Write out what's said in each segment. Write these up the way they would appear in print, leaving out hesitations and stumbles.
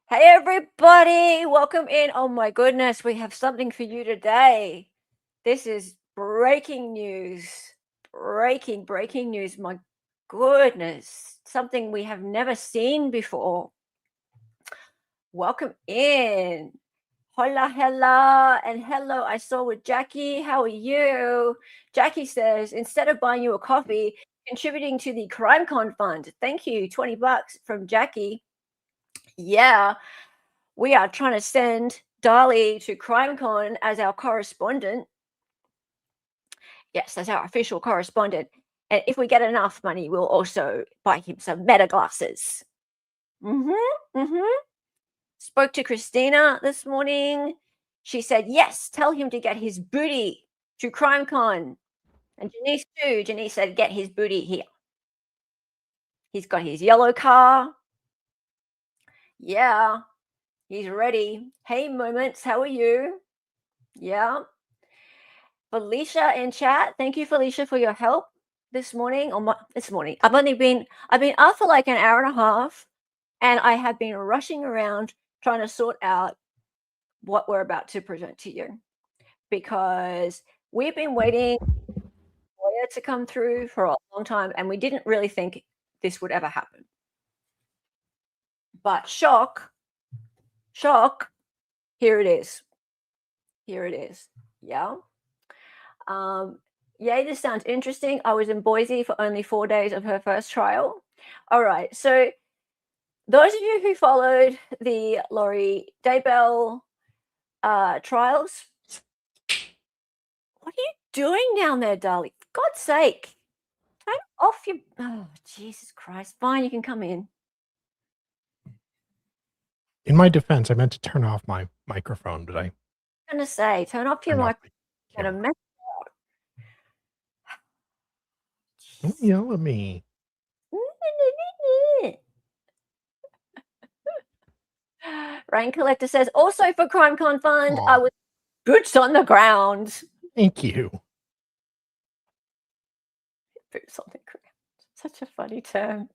Hey everybody, welcome in. Oh my goodness, we have something for you today. This is breaking news. Breaking news. My goodness, something we have never seen before. Welcome in. Hola, hola, and hello. I saw with Jackie. How are you? Jackie says, instead of buying you a coffee, contributing to the CrimeCon fund. Thank you. $20 from Jackie. Yeah. We are trying to send Dali to CrimeCon as our correspondent. Yes, as our official correspondent. And if we get enough money, we'll also buy him some meta glasses. Spoke to Christina this morning. She said, yes, tell him to get his booty to CrimeCon. And Janice too. Janice said, get his booty here. He's got his yellow car. Yeah, he's ready. Hey, Moments, how are you? Yeah. Felicia in chat. Thank you, Felicia, for your help this morning. This morning. I've been up for like an hour and a half, and I have been rushing around trying to sort out what we're about to present to you because we've been waiting for it to come through for a long time, and we didn't really think this would ever happen. But shock, here it is. Here it is. Yeah. Yay, this sounds interesting. I was in Boise for only 4 days of her first trial. All right, so those of you who followed the Lori Daybell trials, what are you doing down there, darling? For God's sake, turn off your... Oh, Jesus Christ. Fine, you can come in. In my defense, I meant to turn off my microphone, but I'm going to say, turn off your turned off microphone. my Going to camera. mess... Don't yell at me. Rain Collector says, also for CrimeCon Fund, I Aw, was boots on the ground. thank you. Boots on the ground. Such a funny term.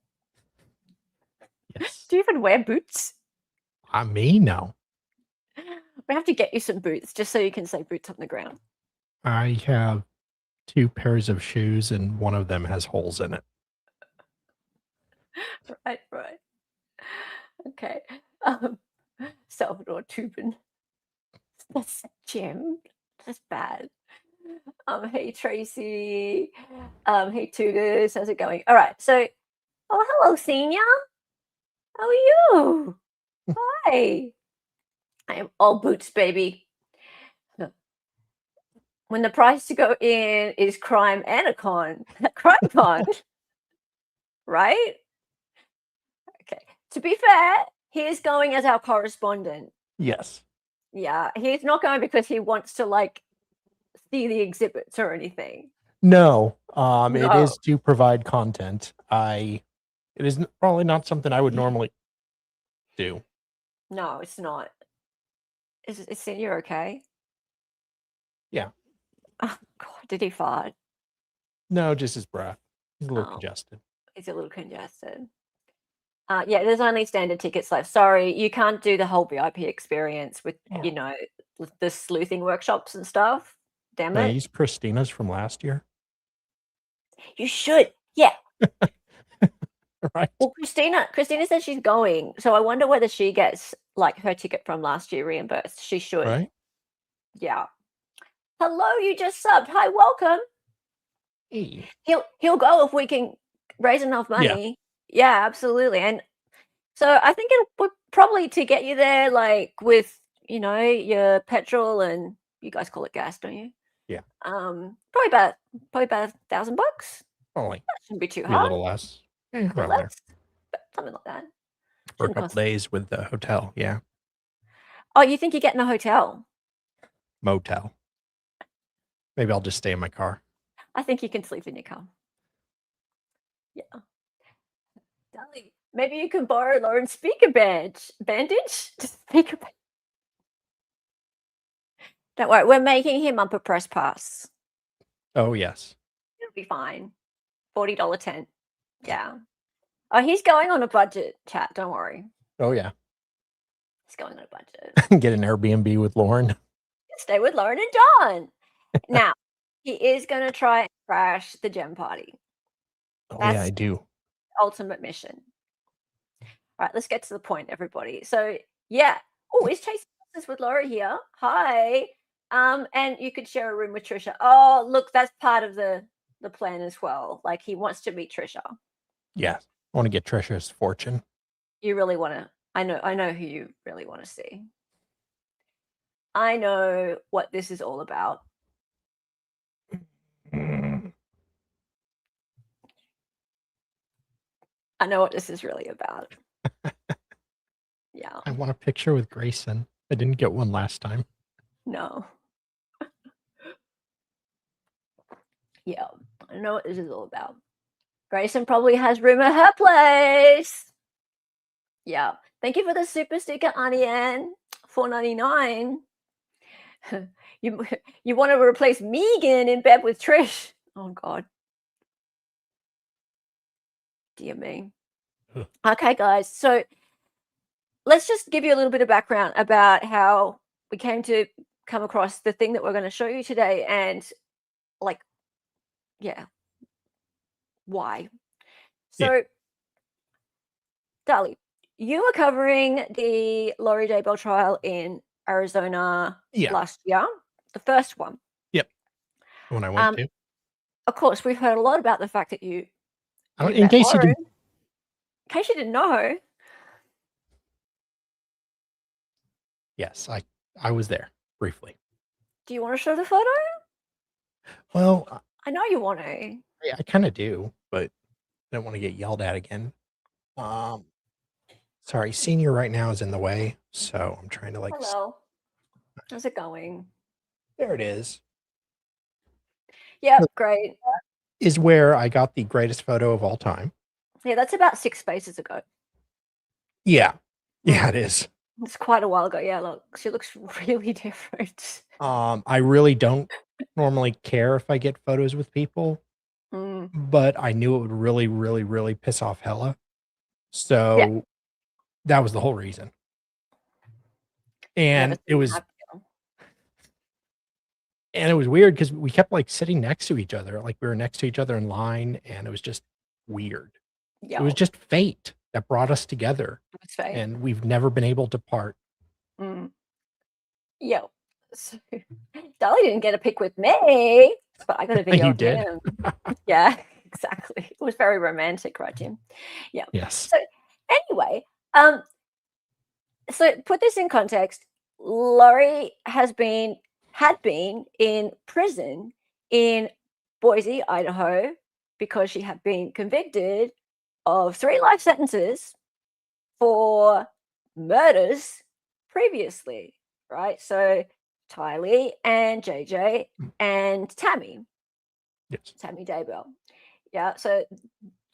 Yes. Do you even wear boots? I may know. We have to get you some boots just so you can say boots on the ground. I have 2 pairs of shoes, and one of them has holes in it. Right. Okay. Salvador Tubin. That's Jim. That's bad. Hey Tracy. Hey Tutors. How's it going? All right. So, oh, hello, Senior. How are you? Hi. I am all boots, baby. When the price to go in is crime and a con. Crime con. Right? Okay. To be fair, he's going as our correspondent. Yes. Yeah, he's not going because he wants to like see the exhibits or anything. No, it No, is to provide content. It is probably not something I would normally do. no, it's not. Is Senior okay? Yeah. Oh God, did he fart? No, just his breath. He's a little Oh, congested. he's a little congested. Yeah, there's only standard tickets left. Sorry, you can't do the whole VIP experience with, Yeah. with the sleuthing workshops and stuff. Damn Can I it. use Christina's from last year? You should. Yeah. Right. Well, Christina said she's going, so I wonder whether she gets like her ticket from last year reimbursed. She should. Right? Yeah. Hello, you just subbed. Hi, welcome. Hey. He'll go if we can raise enough Yeah. money. Yeah, absolutely. And so I think it would probably to get you there, like with your petrol and you guys call it gas, don't you? Yeah. Probably about $1,000. Only That shouldn't be too be a hard. little less. A bit Around there. less, but something like that. For a Shouldn't couple cost. days with the hotel, yeah. Oh, you think you're getting a hotel? Motel. Maybe I'll just stay in my car. I think you can sleep in your car. Yeah. Darling, maybe you can borrow Lauren's speaker bandage. Speaker. Don't worry, we're making him up a press pass. Oh, yes. It'll be fine. $40 tent. Yeah. Oh, he's going on a budget, chat. Don't worry. Oh, yeah. He's going on a budget. Get an Airbnb with Lauren. Stay with Lauren and John. Now, he is gonna try and crash the gem party. Oh yeah, That's I the do. ultimate mission. All right, let's get to the point, everybody. So, yeah. Oh, is Chase Masters with Laura here? Hi. And you could share a room with Trisha. Oh, look, that's part of the plan as well. Like he wants to meet Trisha. Yeah, I want to get Trisha's fortune. You really want to. I know who you really want to see. I know what this is all about. Mm. I know what this is really about. Yeah. I want a picture with Grayson. I didn't get one last time. No. Yeah. I know what this is all about. Grayson probably has room at her place. Yeah. Thank you for the super sticker, Auntie Anne. $4.99. You want to replace Megan in bed with Trish? Oh God. Dear me. Okay, guys. So let's just give you a little bit of background about how we came to come across the thing that we're going to show you today, and like, yeah, why. So, Yeah. Dali, you were covering the Lori Daybell trial in Arizona Yeah. last year, the first one. Yep. The one I went to. Of course, we've heard a lot about the fact that you In met case you Lauren. didn't. In case you didn't know. Yes, I was there briefly. Do you want to show the photo? Well, I know you want to. I kind of do, but I don't want to get yelled at again. Sorry, senior right now is in the way, so I'm trying to like. Hello. How's it going? There it is. Yep, great. Is where I got the greatest photo of all time. Yeah, that's about 6 spaces ago. Yeah, yeah, it is. It's quite a while ago. Yeah, look, she looks really different. I really don't normally care if I get photos with people, but I knew it would really, really, really piss off Hella. So that was the whole reason. And it was weird because we kept like sitting next to each other, like we were next to each other in line, and it was just weird. It was just fate that brought us together. It's fate. And we've never been able to part. Yo. So, Dolly didn't get a pic with me, but I got a video You of did. him. Yeah, exactly. It was very romantic, right, Jim? Yeah. Yes. So anyway, so put this in context. Laurie had been in prison in Boise, Idaho, because she had been convicted of 3 life sentences for murders previously, right? So Tylee and JJ and Tammy. Yes. Tammy Daybell. Yeah, so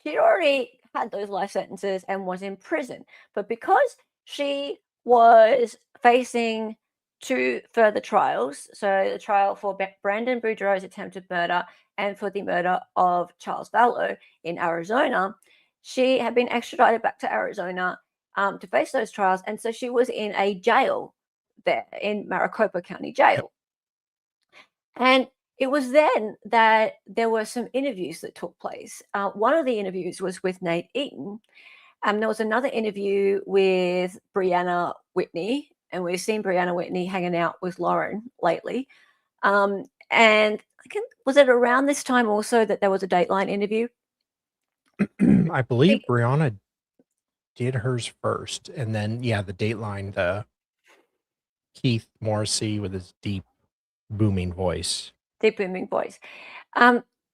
she'd already had those life sentences and was in prison. But because she was facing 2 further trials, so the trial for Brandon Boudreaux's attempted murder and for the murder of Charles Vallow in Arizona, she had been extradited back to Arizona to face those trials. And so she was in a jail there in Maricopa County Jail. And it was then that there were some interviews that took place. One of the interviews was with Nate Eaton. There was another interview with Brianna Whitney, and we've seen Brianna Whitney hanging out with Lauren lately. And was it around this time also that there was a Dateline interview? I believe Brianna did hers first, and then the Dateline, the Keith Morrissey with his deep booming voice.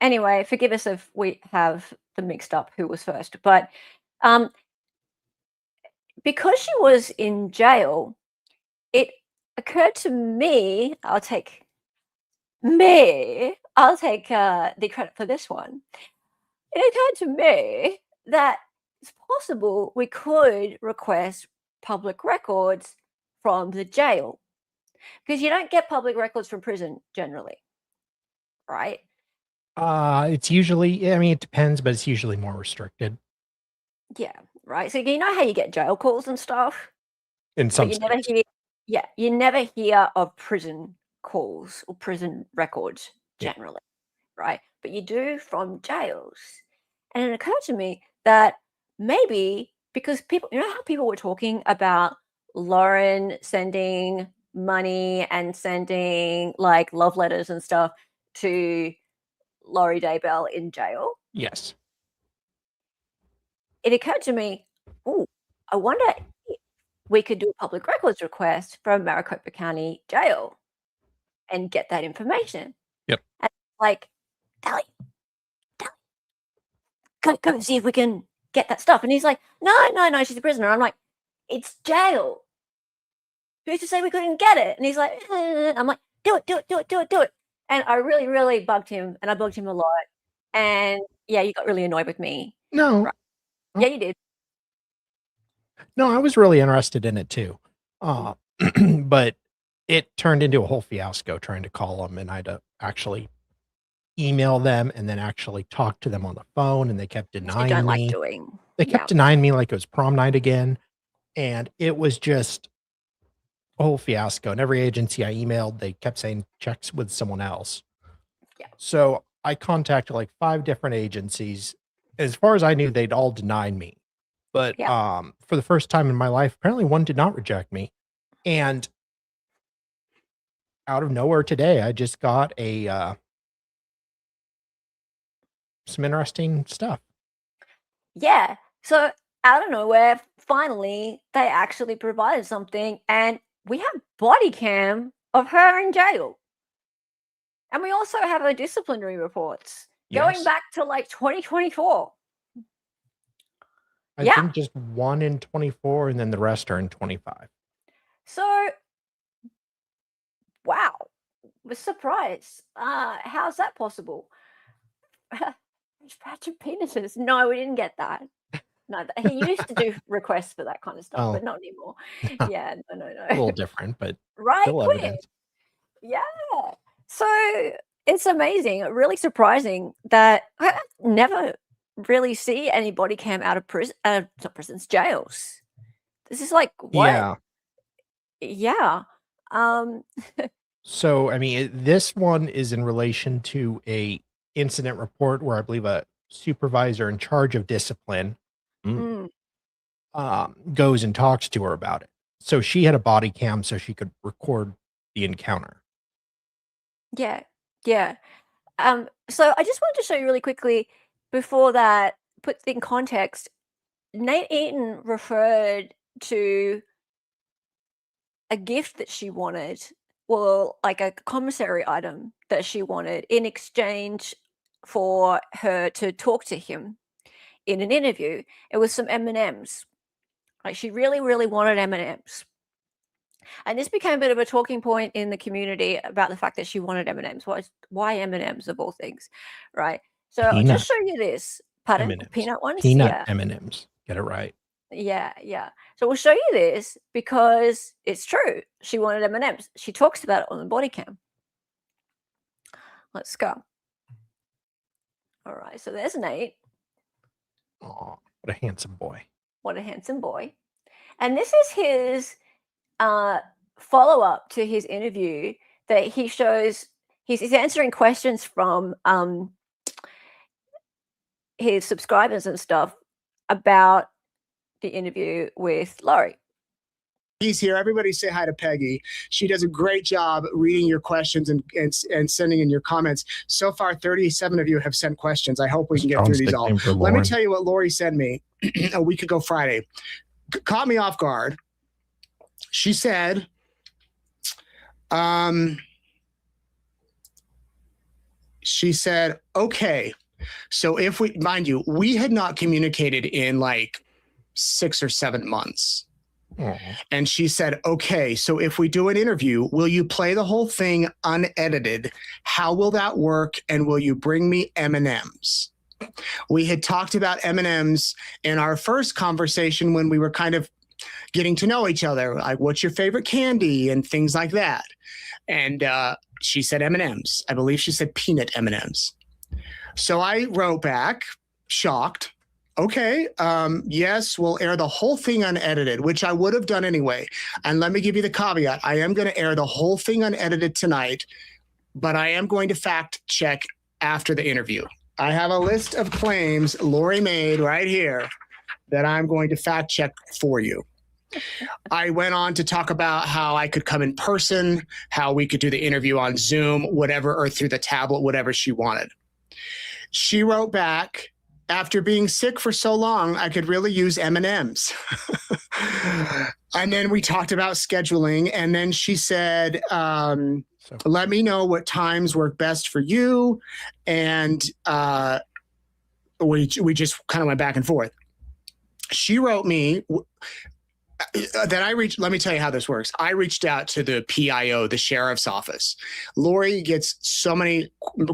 Anyway, forgive us if we have them mixed up who was first, but because she was in jail, it occurred to me, I'll take the credit for this one. It occurred to me that it's possible we could request public records from the jail, because you don't get public records from prison generally, right? It's usually, I mean, it depends, but it's usually more restricted. Yeah, right. So you know how you get jail calls and stuff? in some states. You never hear of prison calls or prison records Yeah. generally, right? But you do from jails. And it occurred to me that maybe because people, you know how people were talking about Lauren sending money and sending like love letters and stuff to Laurie Daybell in jail? Yes. It occurred to me, oh, I wonder if we could do a public records request from Maricopa County Jail and get that information. Yep. And like, Tally, go see if we can get that stuff. And he's like, no, she's a prisoner. I'm like, it's jail. Who's to say we couldn't get it? And he's like, I'm like, do it. And I really, really bugged him, and I bugged him a lot. And yeah, you got really annoyed with me. No. Right. Yeah, you did. No, I was really interested in it too. But it turned into a whole fiasco trying to call them, and I had to actually email them and then actually talk to them on the phone, and they kept denying don't me. Like doing. They kept denying me like it was prom night again. And it was just a whole fiasco. And every agency I emailed, they kept saying checks with someone else. Yeah. So I contacted like 5 different agencies. As far as I knew, they'd all denied me. But for the first time in my life, apparently one did not reject me. And out of nowhere today, I just got a some interesting stuff. Yeah. So out of nowhere, finally, they actually provided something, and we have body cam of her in jail. And we also have her disciplinary reports going back to like 2024. I think just 1 in 24, and then the rest are in 25. So, wow, was surprised. How's that possible? Patch of penises. No, we didn't get that. No, he used to do requests for that kind of stuff, but not anymore. Yeah, no. A little different, but right, still evidence. Yeah. So it's amazing, really surprising that I never really see any body cam out of prison, not prisons, jails. This is like what? Yeah. So, I mean, this one is in relation to a incident report where I believe a supervisor in charge of discipline goes and talks to her about it. So she had a body cam so she could record the encounter. Yeah. So I just wanted to show you really quickly before that, put in context, Nate Eaton referred to a gift that she wanted, well, like a commissary item that she wanted in exchange for her to talk to him in an interview. It was some M&Ms. Like she really, really wanted M&Ms. And this became a bit of a talking point in the community about the fact that she wanted M&Ms. Why M&Ms of all things, right? So I'll just show you this. Pardon? M&Ms. Peanut ones? Peanut M&Ms. Get it right. Yeah. So we'll show you this because it's true. She wanted M&Ms. She talks about it on the body cam. Let's go. All right. So there's Nate. Oh, what a handsome boy. What a handsome boy. And this is his follow-up to his interview that he shows. He's answering questions from his subscribers and stuff about the interview with Laurie. He's here. Everybody say hi to Peggy. She does a great job reading your questions and sending in your comments. So far, 37 of you have sent questions. I hope we can get through these all. Let me tell you what Laurie sent me a week ago Friday. Caught me off guard. She said, okay, so if we, mind you, we had not communicated in like 6 or 7 months. And she said, okay, so if we do an interview, will you play the whole thing unedited? How will that work? And will you bring me M&Ms? We had talked about M&Ms in our first conversation when we were kind of getting to know each other, like what's your favorite candy and things like that. And she said M&Ms. I believe she said peanut M&Ms. So I wrote back, shocked. okay, yes, we'll air the whole thing unedited, which I would have done anyway. And let me give you the caveat. I am going to air the whole thing unedited tonight, but I am going to fact check after the interview. I have a list of claims Lori made right here that I'm going to fact check for you. I went on to talk about how I could come in person, how we could do the interview on Zoom, whatever, or through the tablet, whatever she wanted. She wrote back, after being sick for so long, I could really use M&Ms. And then we talked about scheduling. And then she said, let me know what times work best for you. And we just kind of went back and forth. She wrote me that let me tell you how this works. I reached out to the PIO, the sheriff's office. Lori gets so many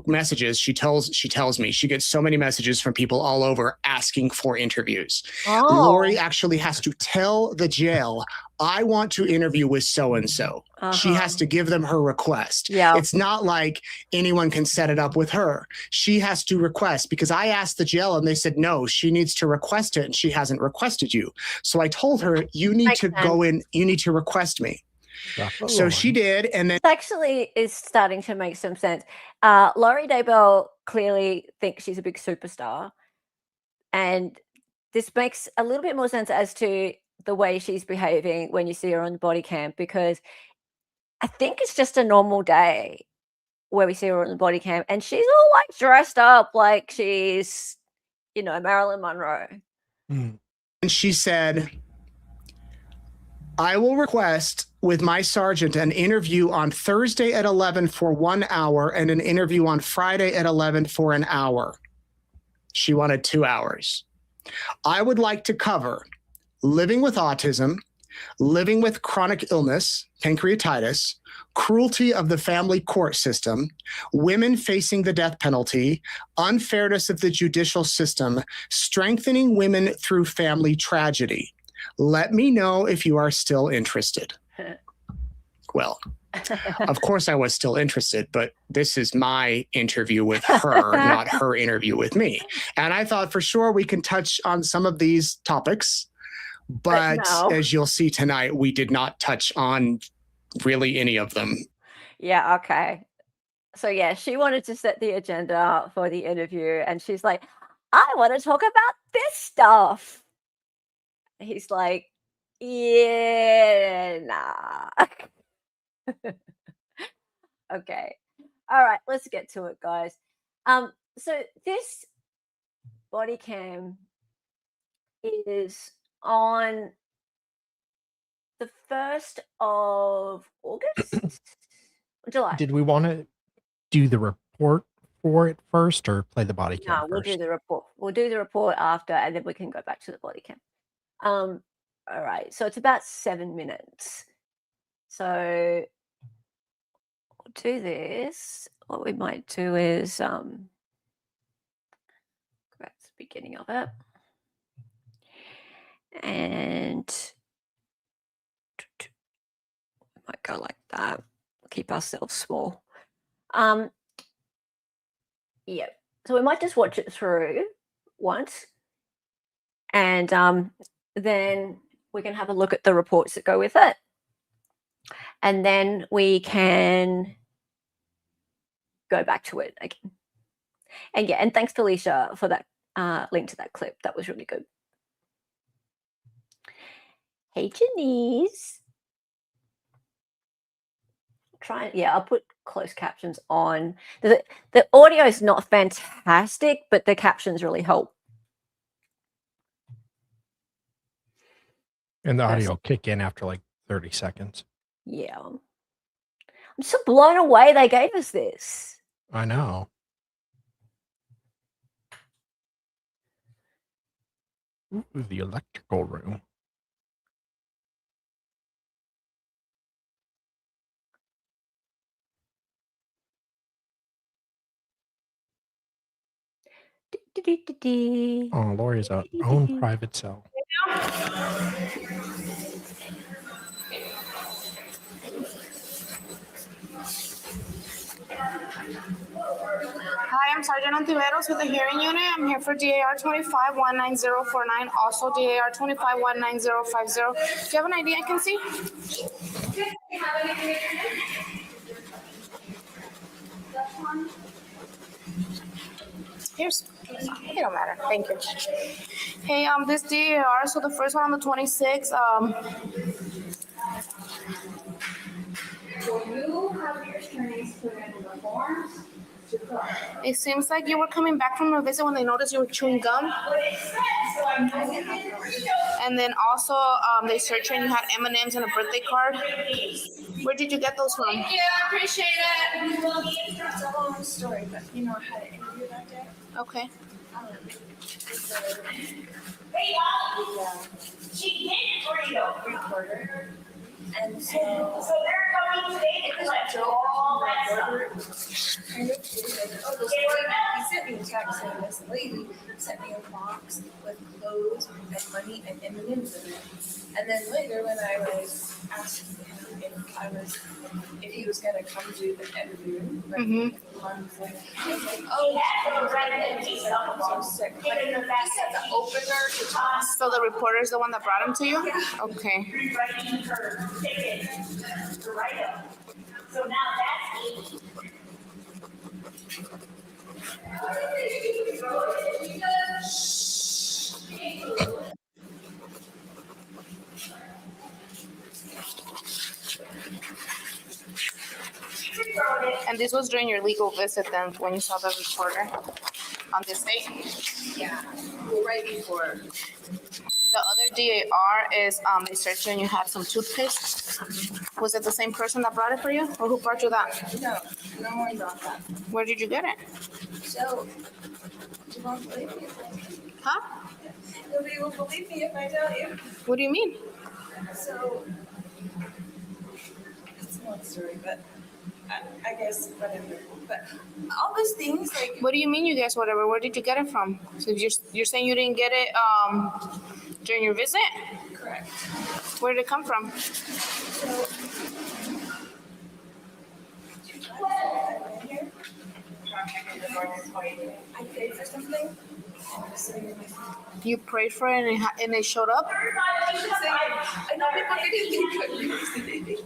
messages. She tells me she gets so many messages from people all over asking for interviews. Oh. Lori actually has to tell the jail, I want to interview with so-and-so. Uh-huh. She has to give them her request. Yeah. It's not like anyone can set it up with her. She has to request, because I asked the jail and they said, no, she needs to request it and she hasn't requested you. So I told her, you need to go in, you need to request me. So she did. And then it actually is starting to make some sense. Lori Daybell clearly thinks she's a big superstar. And this makes a little bit more sense as to the way she's behaving when you see her on the body cam, because I think it's just a normal day where we see her on the body cam and she's all like dressed up like she's, Marilyn Monroe. And she said, I will request with my sergeant an interview on Thursday at 11 for 1 hour and an interview on Friday at 11 for an hour. She wanted 2 hours. I would like to cover living with autism, living with chronic illness, pancreatitis, cruelty of the family court system, women facing the death penalty, unfairness of the judicial system, strengthening women through family tragedy. Let me know if you are still interested. Well, of course I was still interested, but this is my interview with her, not her interview with me. And I thought for sure we can touch on some of these topics. But no. As you'll see tonight, we did not touch on really any of them. Yeah, okay. So yeah, she wanted to set the agenda for the interview and she's like, I want to talk about this stuff. He's like, yeah, nah. Okay. All right, let's get to it, guys. So this body cam is on the 1st of August? July. Did we want to do the report for it first or play the body cam? No, we'll do the report. We'll do the report after and then we can go back to the body cam. All right, so it's about 7 minutes. So we'll do this. What we might do is that's the beginning of it. And we might go like that. Keep ourselves small. Yeah. So we might just watch it through once. And then we can have a look at the reports that go with it. And then we can go back to it again. And yeah, and thanks to Alicia for that link to that clip. That was really good. Hey, Janice. I'll put closed captions on. The audio is not fantastic, but the captions really help. And the audio will kick in after like 30 seconds. Yeah. I'm so blown away they gave us this. I know. Ooh, the electrical room. Oh, Lori's own private cell. Hi, I'm Sergeant Antiveros with the hearing unit. I'm here for DAR 25-19049, also DAR 25-19050. Do you have an ID I can see? Here's, it don't matter, thank you. Hey, this DAR, so the first one on the 26th, Will you have your attorneys put in the forms to correct? it seems like you were coming back from a visit when they noticed you were chewing gum. And then also, they searched you and you had M&Ms and a birthday card. Where did you get those from? Thank you, I appreciate it. It's a long story, but you know, I had an interview that day. Okay. Hey, she did bring a recorder. And so they're coming today to collect all that stuff. Kind of he sent me a text saying this lady sent me a box with clothes and money and M&Ms in it. And then later when I was asked him if he was gonna come do the interview, I was like, oh, I'm so sick. But he said the opener to toss. So the reporter is the one that brought him to you? Yeah. Okay. Rewriting her ticket to write up. So now that's 80. And this was during your legal visit then, when you saw the reporter on this date? Yeah, right before. The other DAR is, they searched you and you had some toothpaste. Was it the same person that brought it for you, or who brought you that? No one brought that. Where did you get it? So, you won't believe me. Huh? Nobody will believe me if I tell you. What do you mean? So, it's a long story, but I guess whatever. But all those things, like, What do you mean you guys whatever? Where did you get it from? So you're saying you didn't get it during your visit? correct. Where did it come from? So, I paid for something. You prayed for it and it showed up? I know people didn't think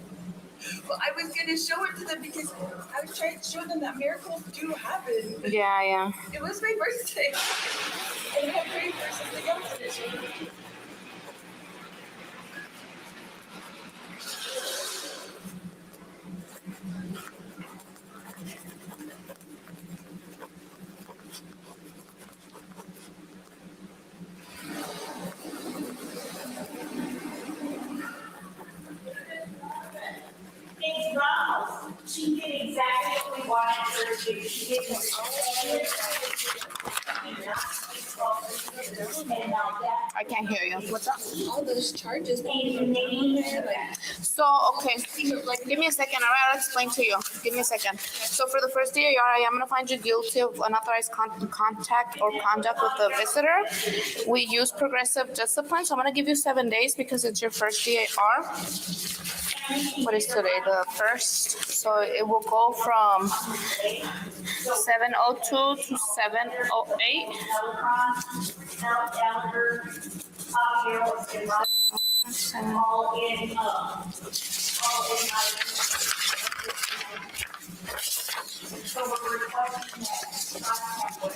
well, I was going to show it to them because I was trying to show them that miracles do happen. Yeah. It was my birthday. And I prayed for something else this year. It's Ramos. She did exactly what we wanted her to do. She did and now that. I can't hear you. What's up? All those charges that So, okay, give me a second. All right, I'll explain to you. Give me a second. So for the first DAR, I am going to find you guilty of unauthorized contact or conduct with the visitor. We use progressive discipline, so I'm going to give you 7 days because it's your first DAR. What is today? The 1st. So it will go from 7:02 to 7:08. So we're requesting that contact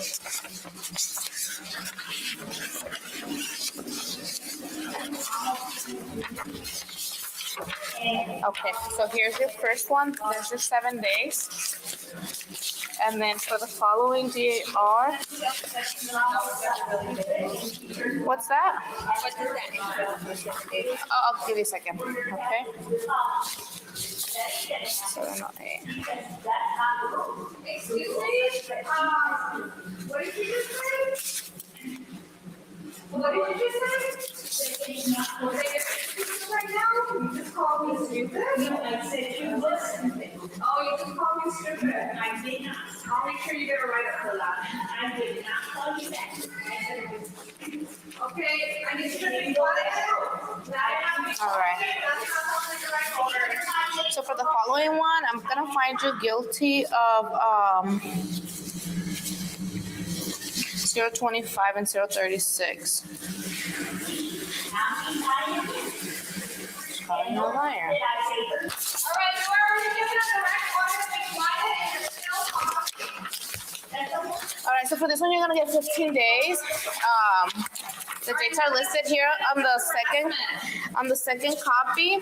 Okay, so here's your first one. There's your 7 days. And then for the following DAR, what's that? Oh, I'll give you a second, okay? 708. Excuse me? What did you just say? What did you just say? Right now, you just called me stupid. No, I said you listened. Oh, you just called me stupid. I did not. I'll make sure you get a write up for that. I did not call you that. I said it was. Okay, I need to be All right. So for the following one, I'm gonna find you guilty of 025 and 036. Calling a liar. All right, you are giving us the right order to be quiet and you're still talking. All right, so for this one, you're gonna get 15 days. The dates are listed here on the second copy.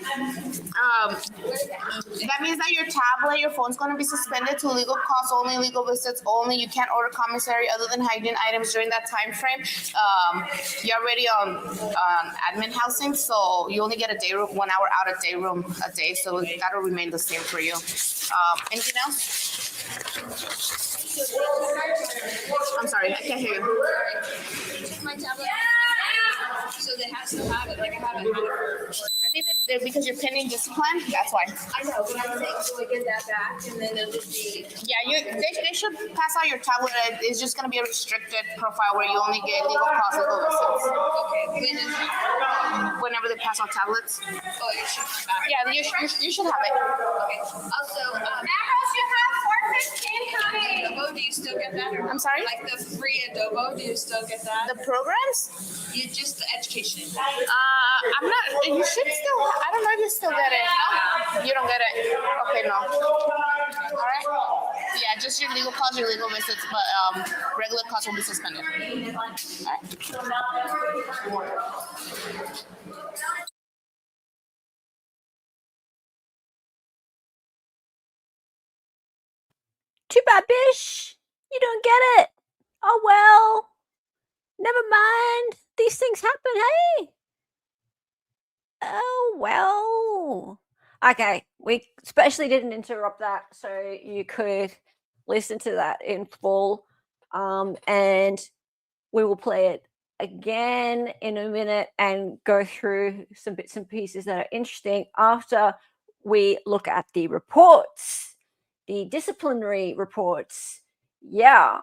That means that your tablet, your phone's gonna be suspended to legal costs only, legal visits only. You can't order commissary other than hygiene items during that time frame. You're already on admin housing, so you only get a day room, 1 hour out of day room a day, so that'll remain the same for you. Anything else? I'm sorry, I can't hear you. My tablet. So they have to have it. Like I haven't had it. I think that because you're pending discipline, that's why. I know, but I'm saying so I get that back, and then they'll just be. Yeah, they should pass out your tablet. It's just gonna be a restricted profile where you only get legal costs and legal visits. Okay. Whenever they pass out tablets. Oh, it should come back. Yeah, you should have it. Okay. Also, Ambrose, you have 415 coming. Adobo, do you still get that? Or I'm sorry? Like the free Adobo, do you still get that? The programs? You just the education. I'm not. You should still. I don't know if you still get it. No, you don't get it. Okay, no. All right. Yeah, just your legal costs, your legal visits, but regular costs will be suspended. All right. Too bad, Bish. You don't get it. Oh well. Never mind. These things happen, hey? Oh well. Okay, we especially didn't interrupt that, so you could listen to that in full. And we will play it again in a minute and go through some bits and pieces that are interesting after we look at the reports, the disciplinary reports. Yeah.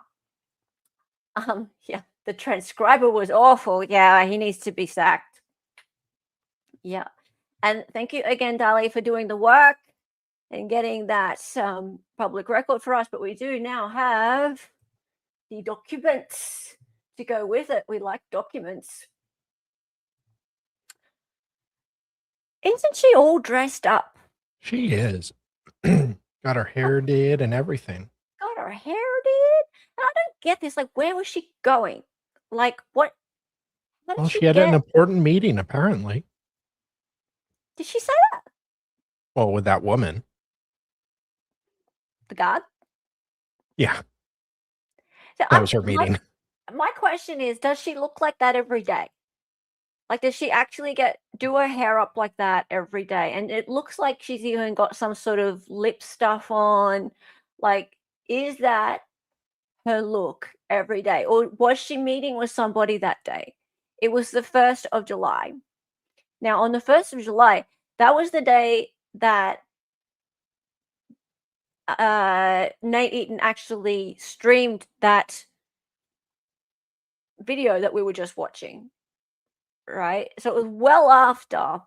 Yeah, the transcriber was awful. Yeah, he needs to be sacked. Yeah. And thank you again, Dali, for doing the work and getting that public record for us. But we do now have the documents to go with it. We like documents. Isn't she all dressed up? She is. Got her hair did and everything. Got her hair did? And I don't get this. Like, where was she going? Like, what? Well, she had an important meeting, apparently. Did she say that? Well, with that woman. The guard? Yeah. So That was her meeting. My question is, does she look like that every day? Like, does she actually do her hair up like that every day? And it looks like she's even got some sort of lip stuff on. Like, is that her look every day? Or was she meeting with somebody that day? It was the 1st of July. Now, on the 1st of July, that was the day that Nate Eaton actually streamed that video that we were just watching, right? So it was well after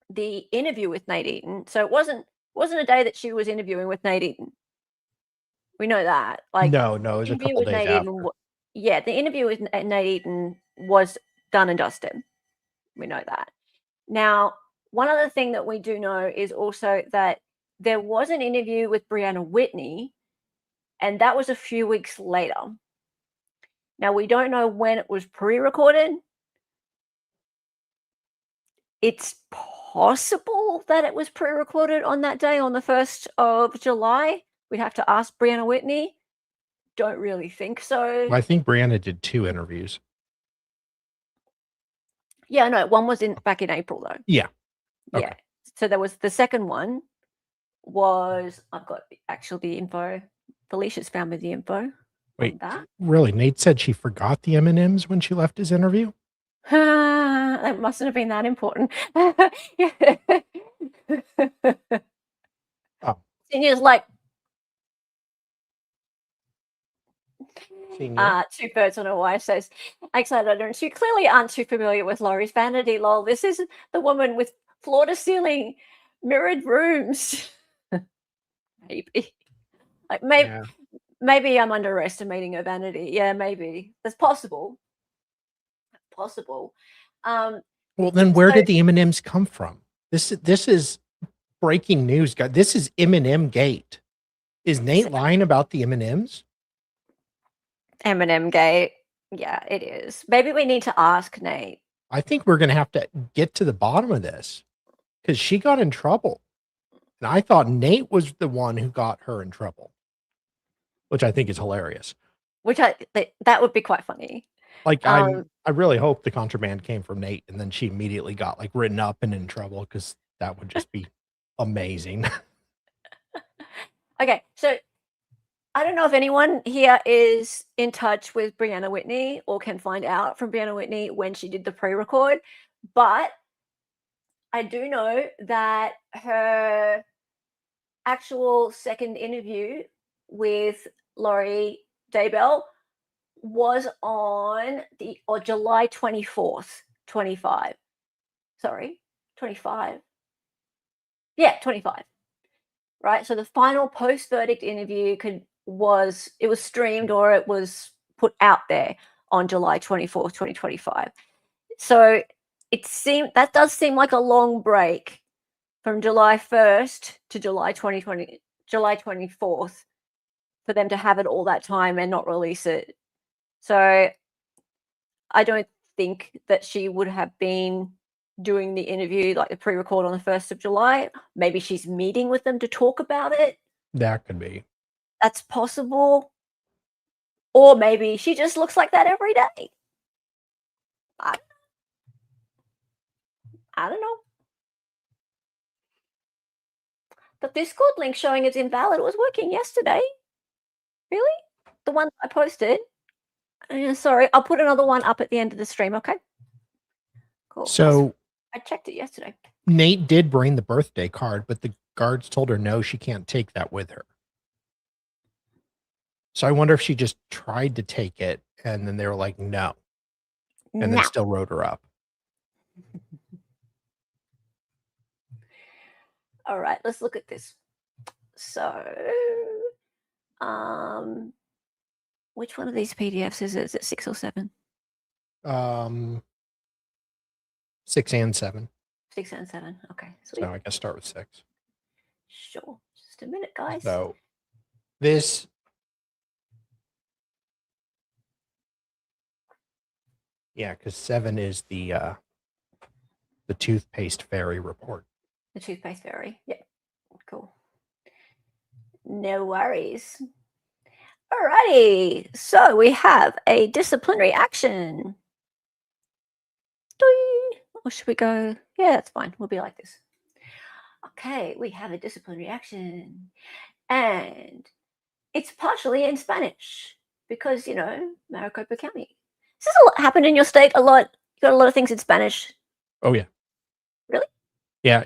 the interview with Nate Eaton. So it wasn't a day that she was interviewing with Nate Eaton. We know that. Like, no, it was a couple days after. Yeah, the interview with Nate Eaton was done and dusted. We know that. Now, one other thing that we do know is also that there was an interview with Brianna Whitney, and that was a few weeks later. Now, we don't know when it was pre-recorded. It's possible that it was pre-recorded on that day, on the 1st of July. We'd have to ask Brianna Whitney. Don't really think so. Well, I think Brianna did 2 interviews. Yeah, no, one was back in April, though. Yeah. Okay. Yeah. So there was the second one was, I've got actually the info. Felicia's found me the info. Wait, really? Nate said she forgot the M&Ms when she left his interview? That mustn't have been that important. Oh. Senior's like, Senior. 2 birds on a wire says, excited utterance. You clearly aren't too familiar with Laurie's vanity, lol. This is the woman with floor to ceiling mirrored rooms. Maybe. Like, maybe. Yeah. maybe I'm underestimating her vanity. Yeah, maybe that's possible. Possible. Well, then where So- did the M&Ms come from? This is breaking news, guys. This is M&M gate. Is Nate lying about the M&Ms? M&M gate. Yeah, it is. Maybe we need to ask Nate. I think we're going to have to get to the bottom of this because she got in trouble. And I thought Nate was the one who got her in trouble, which I think is hilarious. That would be quite funny. Like, I really hope the contraband came from Nate and then she immediately got like written up and in trouble because that would just be amazing. Okay, so I don't know if anyone here is in touch with Brianna Whitney or can find out from Brianna Whitney when she did the pre-record, but I do know that her actual second interview with Laurie Daybell was on July 24th, 25. Sorry, 25. Yeah, 25. Right. So the final post-verdict interview was streamed or it was put out there on July 24th, 2025. So that does seem like a long break from July 1st to July 24th for them to have it all that time and not release it. So I don't think that she would have been doing the interview, like the pre-record on the 1st of July. Maybe she's meeting with them to talk about it. That could be. That's possible. Or maybe she just looks like that every day. I don't know. The Discord link showing it's invalid was working yesterday. Really? The one I posted? Sorry, I'll put another one up at the end of the stream, okay? Cool. So I checked it yesterday. Nate did bring the birthday card, but the guards told her no, she can't take that with her. So I wonder if she just tried to take it and then they were like, no. And then still wrote her up. All right, let's look at this. So, which one of these PDFs is it? Is it 6 or 7? 6 and 7. 6 and 7. Okay. So I guess start with 6. Sure. Just a minute, guys. So this. Yeah, because 7 is the toothpaste fairy report. The toothpaste fairy. Yeah. Cool. No worries. Alrighty. So we have a disciplinary action. Or should we go? Yeah, that's fine. We'll be like this. Okay, we have a disciplinary action. And it's partially in Spanish because, Maricopa County. Does this happen in your state a lot? You got a lot of things in Spanish? Oh, yeah. Really? Yeah,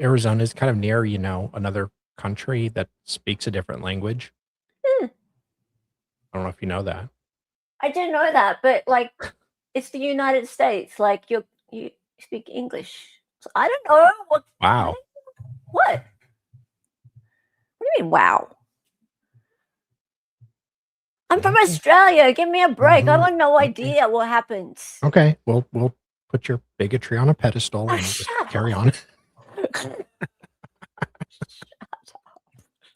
Arizona is kind of near, another country that speaks a different language. I don't know if you know that. I didn't know that, but it's the United States. You speak English. So I don't know what. Wow. What? What do you mean? Wow. I'm from Australia. Give me a break. I have no idea what happens. Okay, we'll put your bigotry on a pedestal and just carry on.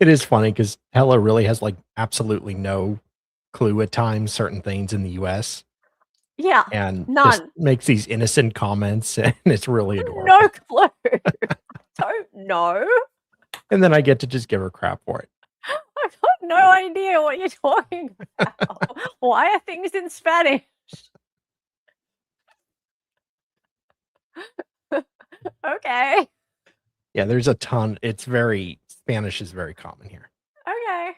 It is funny because Hella really has absolutely no clue at times certain things in the U.S. Yeah, and none. just makes these innocent comments, and it's really adorable. No clue. Don't know. And then I get to just give her crap for it. I've got no idea what you're talking about. Why are things in Spanish? Okay. Yeah, there's a ton. Spanish is very common here. Okay.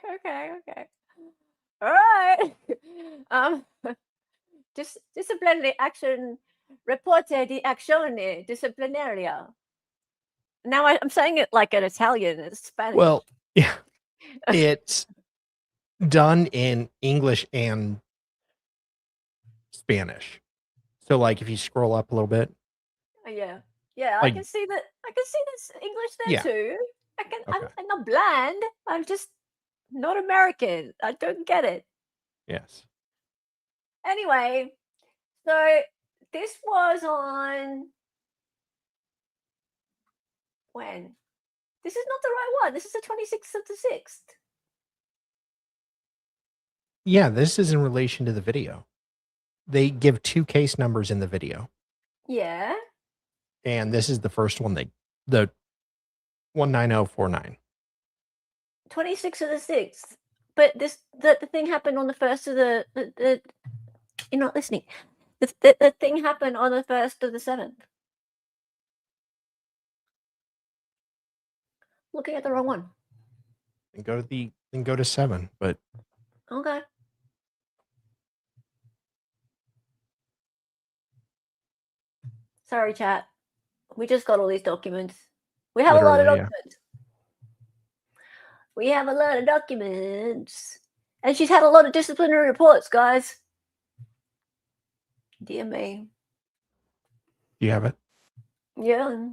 All right. Disciplinary action. Reporte di azione disciplinaria. Now I'm saying it like an Italian. It's Spanish. Well, yeah, it's done in English and Spanish. So, if you scroll up a little bit. Yeah, I can see that. I can see this English there too. I'm not bland. I'm just Not American. I don't get it. Yes. Anyway, so this was on when? This is not the right one. This is the 26th of the 6th. Yeah, this is in relation to the video. They give 2 case numbers in the video. Yeah. And this is the first one the 19049. 26th of the 6th. But the thing happened on the first of the you're not listening. The thing happened on the 1st of the 7th. Looking at the wrong one. And go to 7, but Okay. Sorry, chat. We just got all these documents. We have a lot of Literally, yeah. documents. We have a lot of documents. And she's had a lot of disciplinary reports, guys. Dear me. do you have it? Yeah.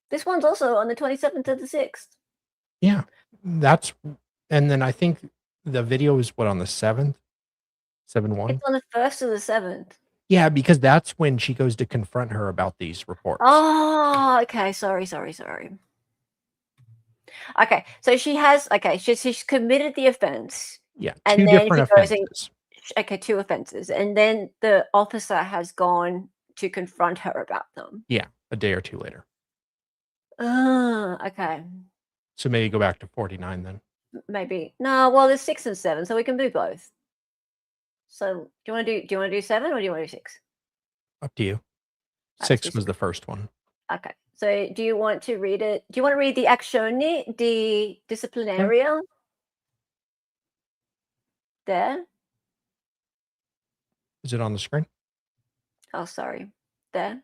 This one's also on the 27th of the 6th. Yeah. And then I think the video is what, on the 7th? 7-1? It's on the 1st of the 7th. Yeah, because that's when she goes to confront her about these reports. Oh, okay. Sorry. Okay, so she's committed the offense. Yeah, and 2 then different he goes offenses. Okay, 2 offenses. And then the officer has gone to confront her about them. Yeah, a day or 2 later. Okay. So maybe go back to 49 then. Maybe. No, well, there's 6 and 7, so we can do both. So do you want to do 7 or do you want to do 6? Up to you. Let's 6 do was 6. the first one. Okay. So do you want to read it? Do you want to read the actione di disciplinaria? There? Is it on the screen? Oh, sorry. There?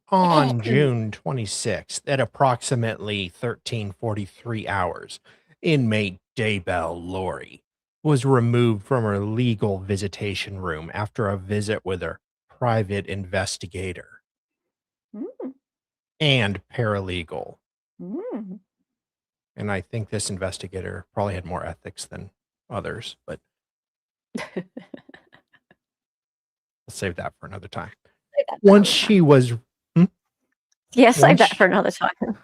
On June 26th at approximately 13:43 hours, inmate Daybell Lori was removed from her legal visitation room after a visit with her private investigator and paralegal. And I think this investigator probably had more ethics than others, but we'll save that for another time. Once she was save that for another time.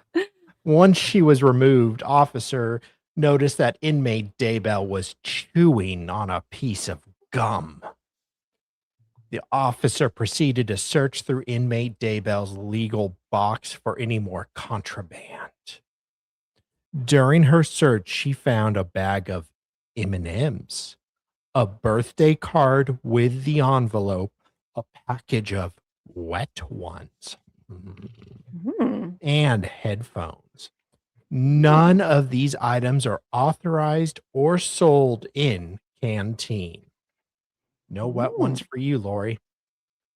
Once she was removed, officer noticed that inmate Daybell was chewing on a piece of gum. The officer proceeded to search through inmate Daybell's legal box for any more contraband. During her search, she found a bag of M&Ms, a birthday card with the envelope, a package of wet ones, and headphones. None of these items are authorized or sold in Canteen. No wet ones for you, Lori.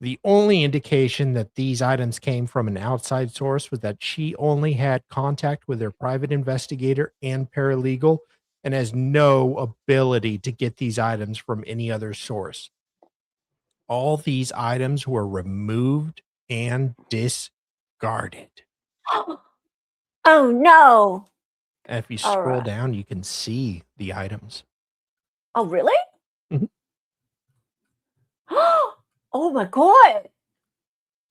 The only indication that these items came from an outside source was that she only had contact with her private investigator and paralegal and has no ability to get these items from any other source. All these items were removed and discarded. Oh, no. And if you scroll down, you can see the items. Oh, really? Mhm. Oh, my God.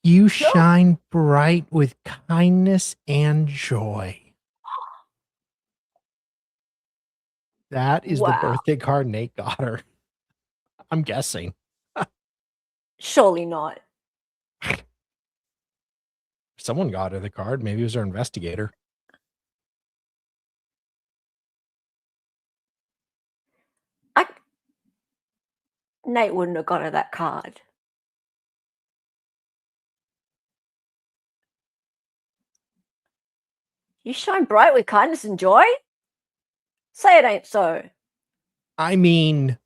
You shine bright with kindness and joy. That is the birthday card Nate got her. I'm guessing. Surely not. Someone got her the card. Maybe it was her investigator. Nate wouldn't have got her that card. You shine bright with kindness and joy? Say it ain't so. I mean,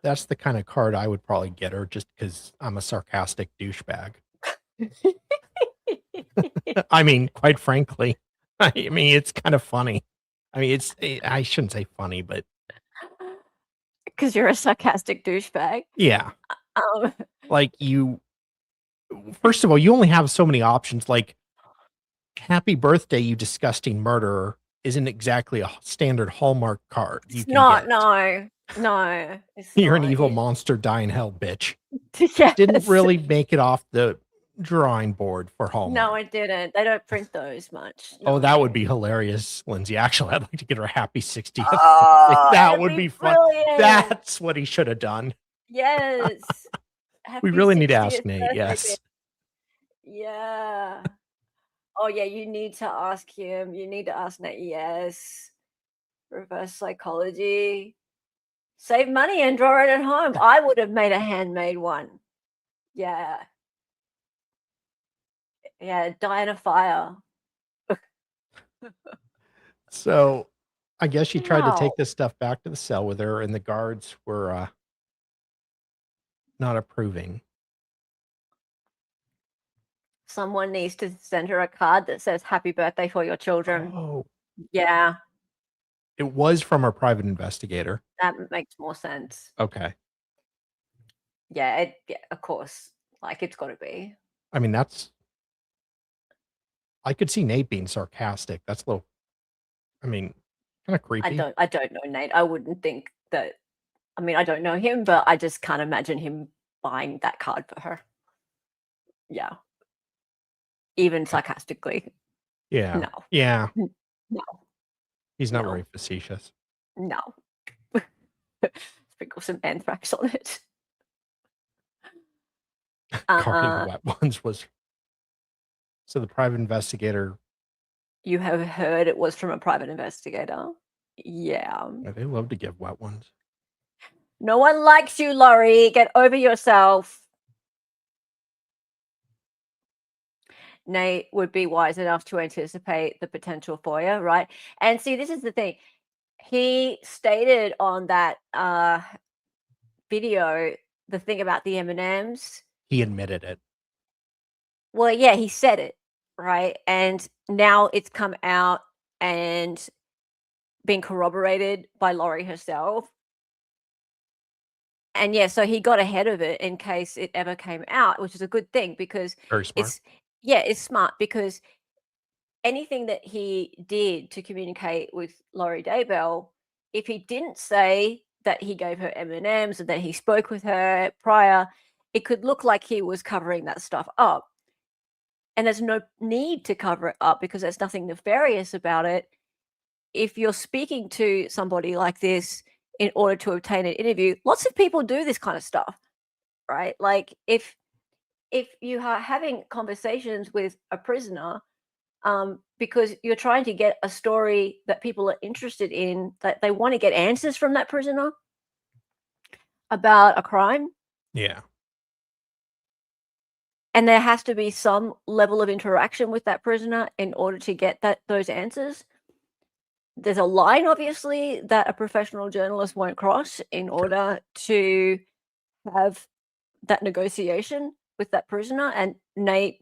that's the kind of card I would probably get her just because I'm a sarcastic douchebag. I mean, quite frankly, I mean, it's kind of funny. I mean, I shouldn't say funny, but because you're a sarcastic douchebag. Yeah. Like first of all, you only have so many options. Like happy birthday, you disgusting murderer isn't exactly a standard Hallmark card you It's can not. get. No. It's You're an not. evil monster, die in hell, bitch. Yes. Didn't really make it off the drawing board for Hallmark. No, I didn't. They don't print those much. Oh, that would No. be hilarious, Lindsay. Actually, I'd like to get her a happy 60th. Oh, that that'd would be fun. brilliant. That's what he should have done. Yes. We Happy really need to 60th ask Nate. birthday, Yes. bitch. Yeah. Oh, yeah, you need to ask him. You need to ask Nate. Yes. Reverse psychology. Save money and draw it at home. I would have made a handmade one. Yeah. Yeah, die in a fire. So I guess she tried to Wow. take this stuff back to the cell with her, and the guards were not approving. Someone needs to send her a card that says happy birthday for your children. Oh, Yeah, it was from our private investigator. that makes more sense. Okay. Yeah, of course. Like, it's got to be. I mean, I could see Nate being sarcastic. That's a little, kind of creepy. I don't know Nate. I wouldn't think that. I mean, I don't know him, but I just can't imagine him buying that card for her. Yeah. Even sarcastically. Yeah. No. Yeah. No. He's not No. very facetious. No. Sprinkle some anthrax on it. Guarding wet ones was. So the private investigator. You have heard it was from a private investigator. Yeah. They love to give wet ones. No one likes you, Laurie. Get over yourself. Nate would be wise enough to anticipate the potential FOIA, right? And see, this is the thing. He stated on that video the thing about the M&Ms. He admitted it. Well, yeah, he said it, right? And now it's come out and been corroborated by Laurie herself. And yeah, so he got ahead of it in case it ever came out, which is a good thing because Very smart. it's smart because anything that he did to communicate with Laurie Daybell, if he didn't say that he gave her M&Ms and that he spoke with her prior, it could look like he was covering that stuff up. And there's no need to cover it up because there's nothing nefarious about it. If you're speaking to somebody like this in order to obtain an interview, lots of people do this kind of stuff, right? Like if you are having conversations with a prisoner because you're trying to get a story that people are interested in, that they want to get answers from that prisoner about a crime. Yeah. And there has to be some level of interaction with that prisoner in order to get those answers. There's a line, obviously, that a professional journalist won't cross in order to have that negotiation with that prisoner. And Nate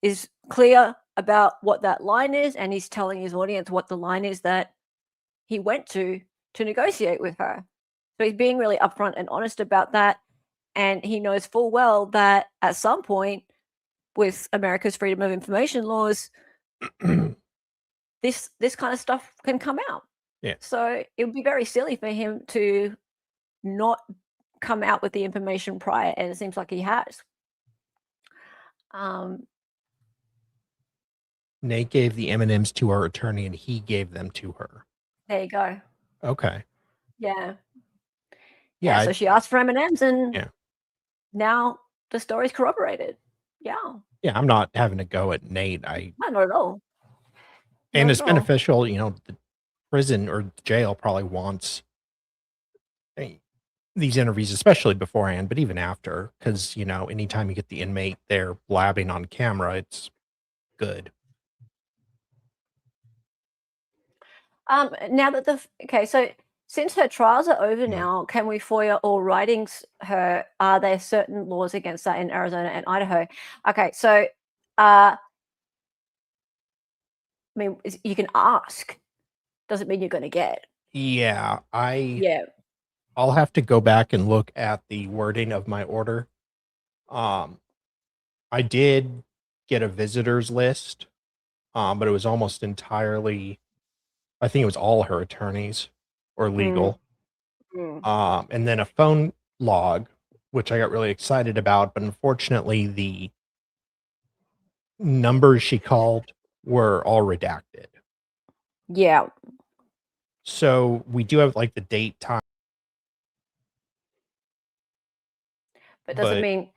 is clear about what that line is, and he's telling his audience what the line is that he went to negotiate with her. So he's being really upfront and honest about that. And he knows full well that at some point with America's freedom of information laws, this kind of stuff can come out. Yeah. So it would be very silly for him to not come out with the information prior, and it seems like he has. Nate gave the M&Ms to our attorney, and he gave them to her. There you go. Okay. Yeah. Yeah. So she asked for M&Ms, and yeah. Now the story's corroborated. Yeah. Yeah, I'm not having to go at Nate. Not at all. And Not it's at all. beneficial, the prison or jail probably wants these interviews, especially beforehand, but even after, because, anytime you get the inmate there blabbing on camera, it's good. Now that so since her trials are over now, can we FOIA all writings her? Are there certain laws against that in Arizona and Idaho? Okay, so you can ask. Doesn't mean you're going to get. Yeah, Yeah. I'll have to go back and look at the wording of my order. I did get a visitors list but it was almost entirely, I think it was all her attorneys or legal. And then a phone log, which I got really excited about, but unfortunately the numbers she called were all redacted. Yeah. So we do have like the date, time. But doesn't But mean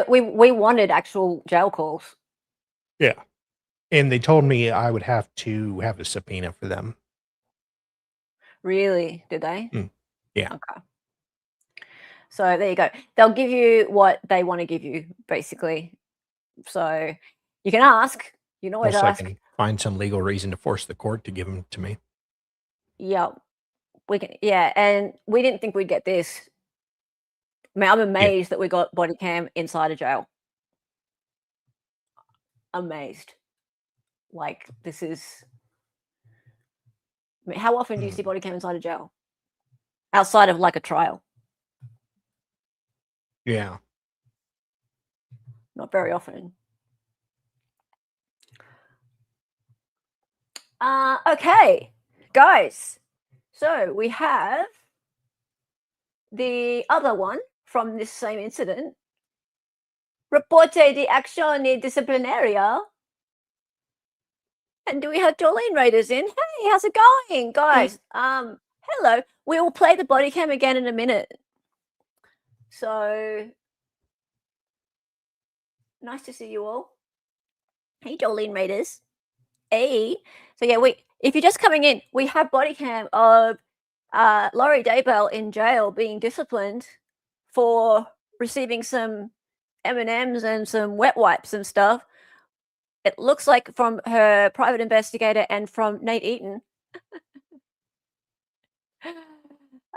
we wanted actual jail calls. yeah. And they told me I would have to have a subpoena for them. Really? Did they? Yeah. Okay. So there you go. They'll give you what they want to give you, basically. So you can ask. You can always Also, I ask. can find some legal reason to force the court to give them to me. Yeah. We can. Yeah. And we didn't think we'd get this. I mean, I'm amazed that we got body cam inside a jail. Amazed. Like, this is. I mean, how often do you see body cam inside a jail? Outside of like a trial? Yeah. Not very often. Okay, guys. So we have the other one from this same incident. Reporte de aczione disciplinaria. And do we have Jolene Raiders in? Hey, how's it going, guys? Hello. We will play the body cam again in a minute. So nice to see you all. Hey, Jolene Raiders. Hey. So yeah, if you're just coming in, we have body cam of Laurie Daybell in jail being disciplined for receiving some M&Ms and some wet wipes and stuff. It looks like from her private investigator and from Nate Eaton.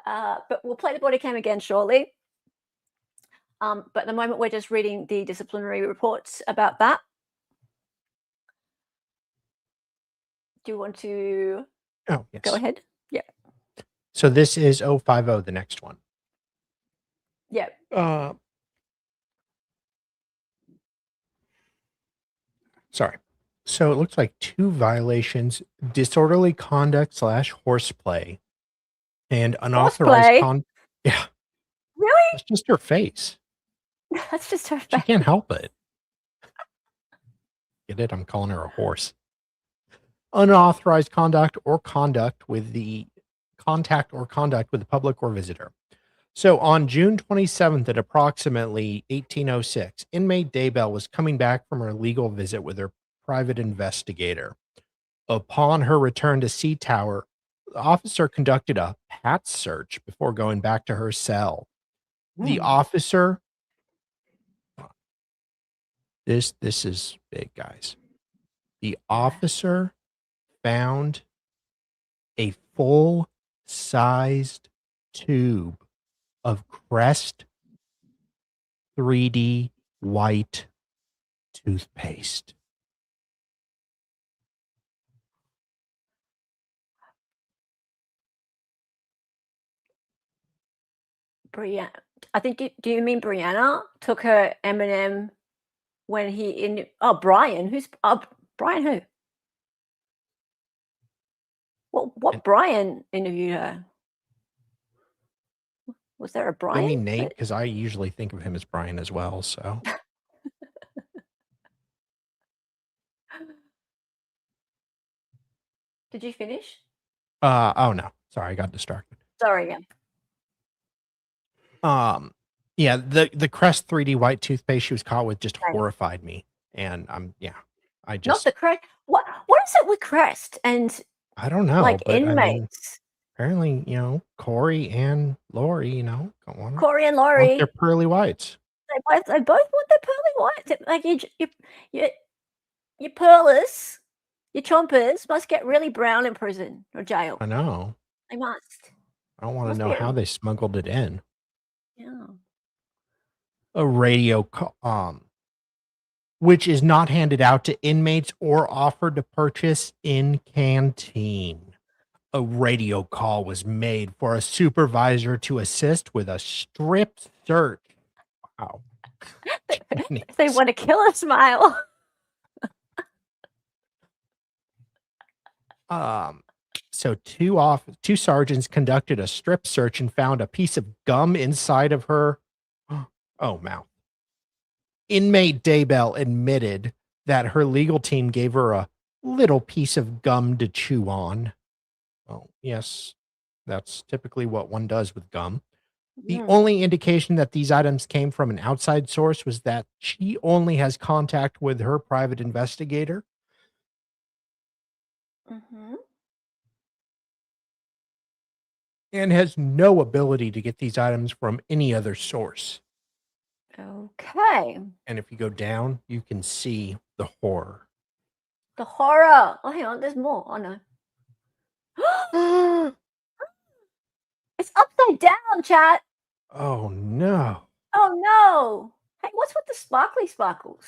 But we'll play the body cam again shortly. But at the moment, we're just reading the disciplinary reports about that. Do you want to Oh, yes. go ahead? Yeah. So this is 050, the next one. Yeah. Sorry. So it looks like 2 violations: disorderly conduct / horseplay, and unauthorized Yeah. Really? It's just her face. That's just her She face. can't help it. Get it? I'm calling her a horse. Unauthorized contact or conduct with the public or visitor. So on June 27th at approximately 1806, inmate Daybell was coming back from her legal visit with her private investigator. Upon her return to C Tower, the officer conducted a pat search before going back to her cell. The officer, this is big, guys. The officer found a full-sized tube of Crest 3D white toothpaste. Brianna, I think. Do you mean Brianna took her M&M when Brian? Who's Brian? Who? What Brian interviewed her? Was there a Brian? I mean Nate, because I usually think of him as Brian as well. So. Did you finish? Oh no, sorry, I got distracted. Sorry, yeah. Yeah, the Crest 3D white toothpaste she was caught with just horrified me, and I just not the Crest. What is it with Crest and I don't know, like but inmates? I mean, apparently, Corey and Lori, Corey and want Laurie, their pearly whites. they both want their pearly whites. Like your pearlers, your chompers must get really brown in prison or jail. I know. They must. I don't want to know how they smuggled it in. Yeah. A radio which is not handed out to inmates or offered to purchase in canteen. A radio call was made for a supervisor to assist with a strip search. Wow. They want to kill a smile. So two sergeants conducted a strip search and found a piece of gum inside of her mouth. Inmate Daybell admitted that her legal team gave her a little piece of gum to chew on. Oh, yes, that's typically what one does with gum. The only indication that these items came from an outside source was that she only has contact with her private investigator. And has no ability to get these items from any other source. Okay. And if you go down, you can see the horror. The horror. Oh, hang on. There's more. Oh, no. It's upside down, chat. Oh, no. Oh, no. Hey, what's with the sparkly sparkles?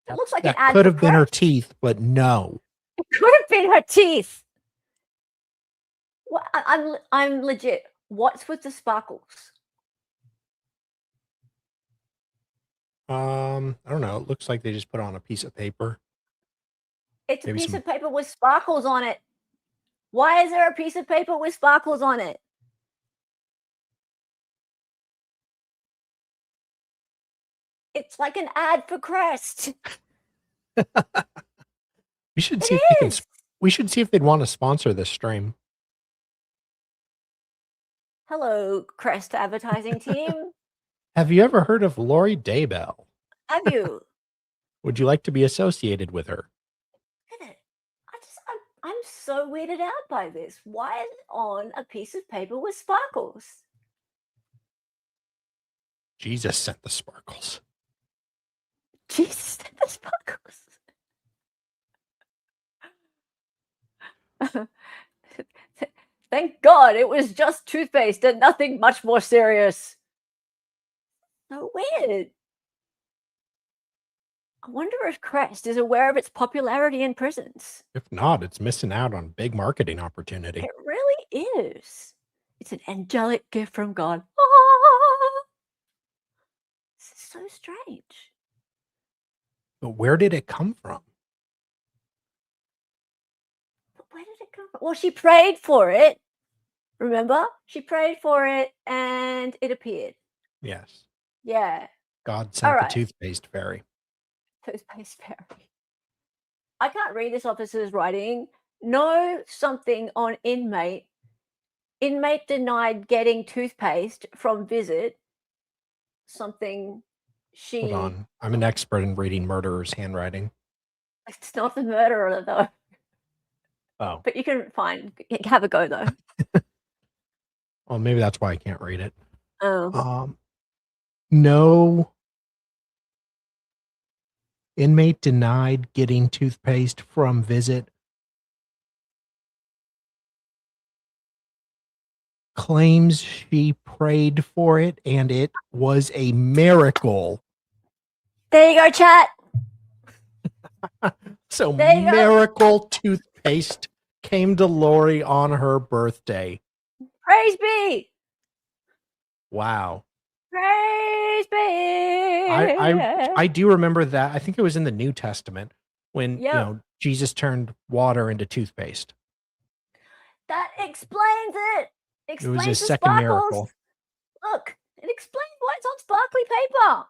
It looks like an ad could for have been her Crest. teeth, but no. It could have been her teeth. What? I'm legit. What's with the sparkles? I don't know. It looks like they just put on a piece of paper. It's Maybe a piece some- of paper with sparkles on it. Why is there a piece of paper with sparkles on it? It's like an ad for Crest. We should It see if they can. is. We should see if they'd want to sponsor this stream. Hello, Crest advertising team. Have you ever heard of Lori Daybell? Have you? Would you like to be associated with her? I'm so weirded out by this. Why is it on a piece of paper with sparkles? Jesus sent the sparkles. Jesus sent the sparkles. Thank God it was just toothpaste and nothing much more serious. So weird. I wonder if Crest is aware of its popularity in prisons. If not, it's missing out on big marketing opportunity. It really is. It's an angelic gift from God. Ah! This is so strange. But where did it come from? But where did it come from? Well, she prayed for it. Remember? She prayed for it and it appeared. Yes. Yeah. God sent All right. the toothpaste fairy. Toothpaste fairy. I can't read this officer's writing. No something on inmate. Inmate denied getting toothpaste from visit. Something she... Hold on. I'm an expert in reading murderer's handwriting. It's not the murderer, though. Oh. But you can have a go, though. Well, maybe that's why I can't read it. Oh. No inmate denied getting toothpaste from visit. Claims she prayed for it and it was a miracle. There you go, chat. So miracle toothpaste came to Lori on her birthday. Praise be. Wow. Praise be. I do remember that. I think it was in the New Testament when you know Jesus turned water into toothpaste. That explains it. It was his second miracle. Look, it explains why it's on sparkly paper.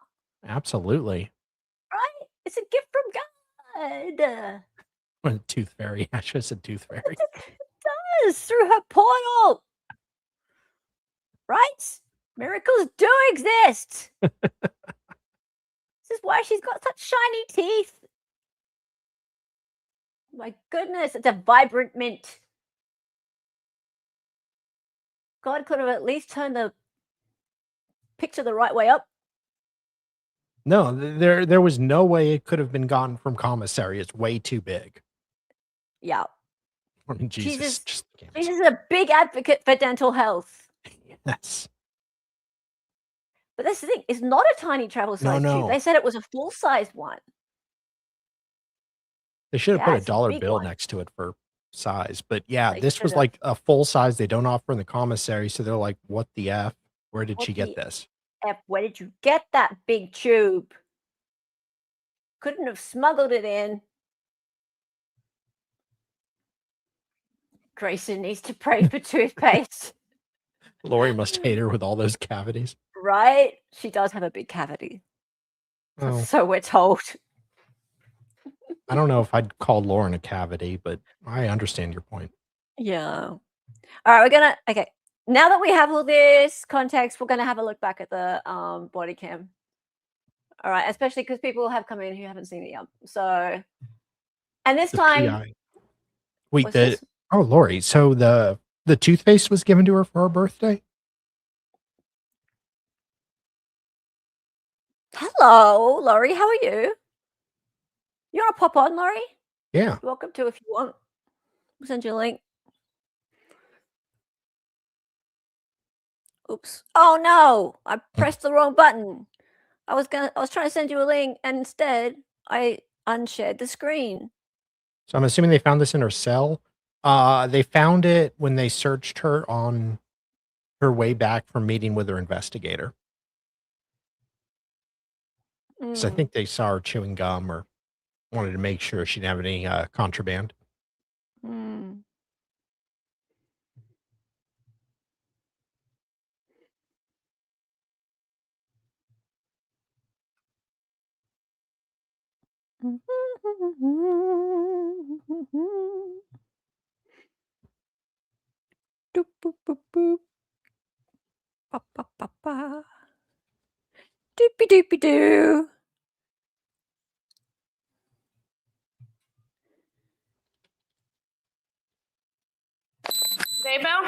Absolutely. Right? It's a gift from God. Tooth fairy. I should have said tooth fairy. It does through her portal. Right? Miracles do exist. This is why she's got such shiny teeth. My goodness, it's a vibrant mint. God could have at least turned the picture the right way up. No, there was no way it could have been gotten from commissary. It's way too big. Yeah. I mean, Jesus is a big advocate for dental health. Yes. But that's the thing. It's not a tiny travel size tube. They said it was a full-sized one. They should have put a dollar bill next to it for size. But yeah, this was like a full size they don't offer in the commissary. So they're like, what the F? Where did she get this? Where did you get that big tube? Couldn't have smuggled it in. Grayson needs to pray for toothpaste. Lori must hate her with all those cavities. Right? She does have a big cavity. Oh, So we're told. I don't know if I'd call Lauren a cavity, but I understand your point. Yeah. All right, okay. Now that we have all this context, we're gonna have a look back at the body cam. All right, especially because people have come in who haven't seen it yet. So, and this The time, PI. Wait, what's this? oh, Lori, so the toothpaste was given to her for her birthday? Hello, Laurie. How are you? You want to pop on, Laurie? Yeah. You're welcome to if you want. We'll send you a link. Oops. Oh no, I pressed the wrong button. I was trying to send you a link, and instead I unshared the screen. So I'm assuming they found this in her cell. They found it when they searched her on her way back from meeting with her investigator. So I think they saw her chewing gum or wanted to make sure she didn't have any contraband. Doop, boop, boop, boop. Ba, ba, ba, ba. Doopy doopy doo. Daybell?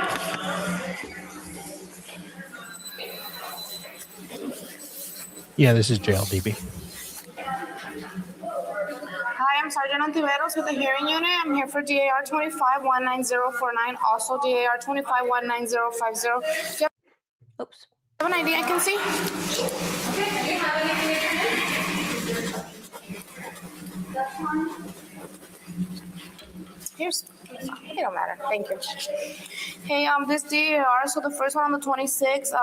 Yeah, this is JLDB. Hi, I'm Sergeant Ontiveros with the hearing unit. I'm here for DAR 25-19049, also DAR 25-19050. Oops. Have an ID I can see? Here's, it don't matter, thank you. Hey, this DAR, so the first one on the 26th,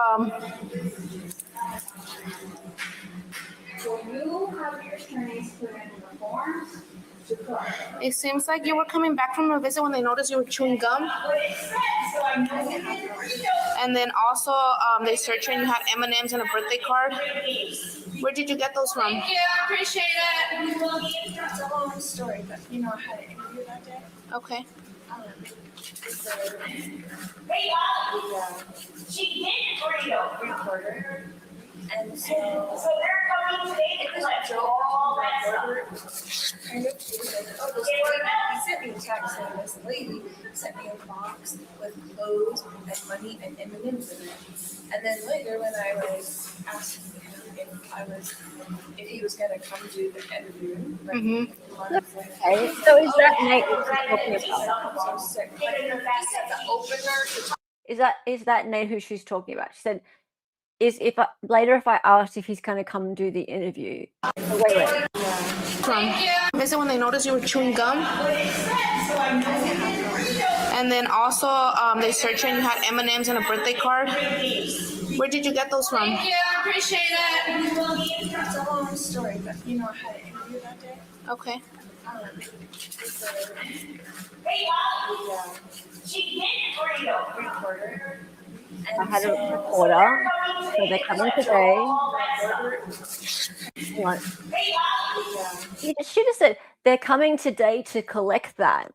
it seems like you were coming back from a visit when they noticed you were chewing gum. And then also, they searched and you had M&Ms and a birthday card. Where did you get those from? Thank you, I appreciate it. It's a long story, but you know, I had an interview that day. Okay. She did burrito. Recorder. And so they're coming today to collect all that stuff. Kind of, she was like, oh, this lady, he sent me a text saying this lady sent me a box with clothes and money and M&Ms in it. And then later when I was asking him if he was gonna come do the interview, Okay, so is that Nate who she's talking about? Is that Nate who she's talking about? She said, if I asked if he's going to come and do the interview. Oh, wait. From visit when they noticed you were chewing gum. And then also, they searched and you had M&Ms and a birthday card. Where did you get those from? Thank you, I appreciate it. It's a long story, but you know, I had an interview that day. Okay. She did burrito. Recorder. I had a recorder, so they're coming today. She just said they're coming today to collect that.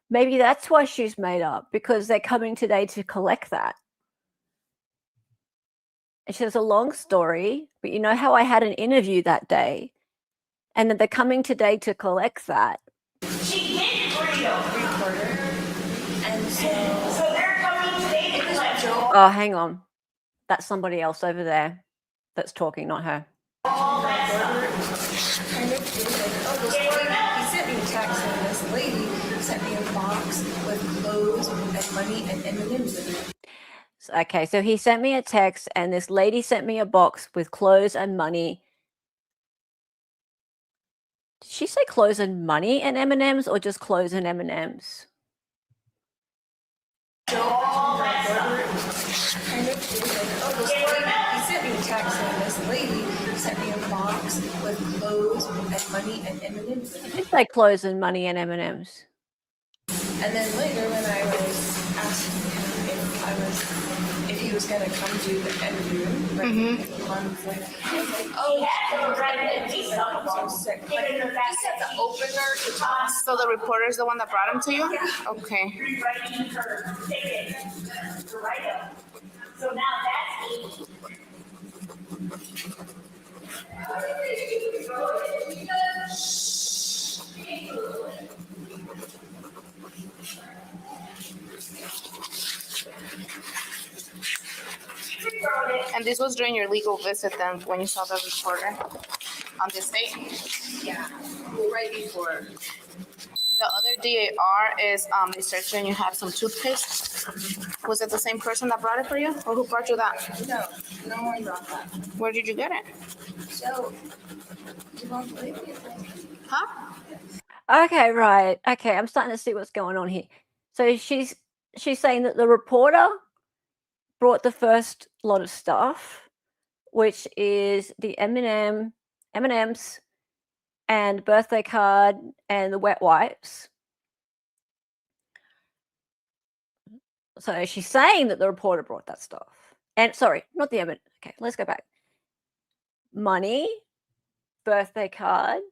Maybe that's why she's made up, because they're coming today to collect that. And she has a long story, but you know how I had an interview that day, and that they're coming today to collect that. She did burrito. Recorder. And so they're coming today to collect. Oh, hang on. That's somebody else over there that's talking, not her. Kind of, she was like, oh, this lady, he sent me a text saying this lady sent me a box with clothes and money and M&Ms in it. Okay, so he sent me a text, and this lady sent me a box with clothes and money. Did she say clothes and money and M&Ms, or just clothes and M&Ms? Kind of, she was like, oh, this lady, he sent me a text saying this lady sent me a box with clothes and money and M&Ms in it. Did she say clothes and money and M&Ms? And then later when I was asking him if he was gonna come do the interview, like months later, he was like, oh, I'm so sick. But he said the opener to talk. So the reporter's the one that brought him to you? Yeah. Okay. Rewriting her ticket to write up. So now that's 8. And this was during your legal visit then, when you saw the reporter on this date? Yeah, right before. The other DAR is they searched and you had some toothpaste. Was it the same person that brought it for you, or who brought you that? No one brought that. Where did you get it? So, you won't believe me. Huh? Okay, right. Okay, I'm starting to see what's going on here. So she's saying that the reporter brought the first lot of stuff, which is the M&Ms and birthday card and the wet wipes. So she's saying that the reporter brought that stuff. And sorry, not the M&M. Okay, let's go back. Money, birthday card.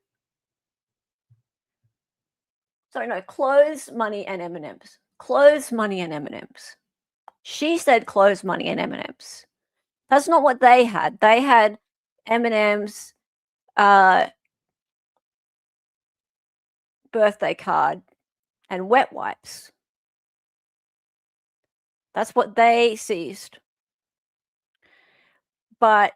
Sorry, no, clothes, money, and M&Ms. Clothes, money, and M&Ms. She said clothes, money, and M&Ms. That's not what they had. They had M&Ms, birthday card, and wet wipes. That's what they seized. But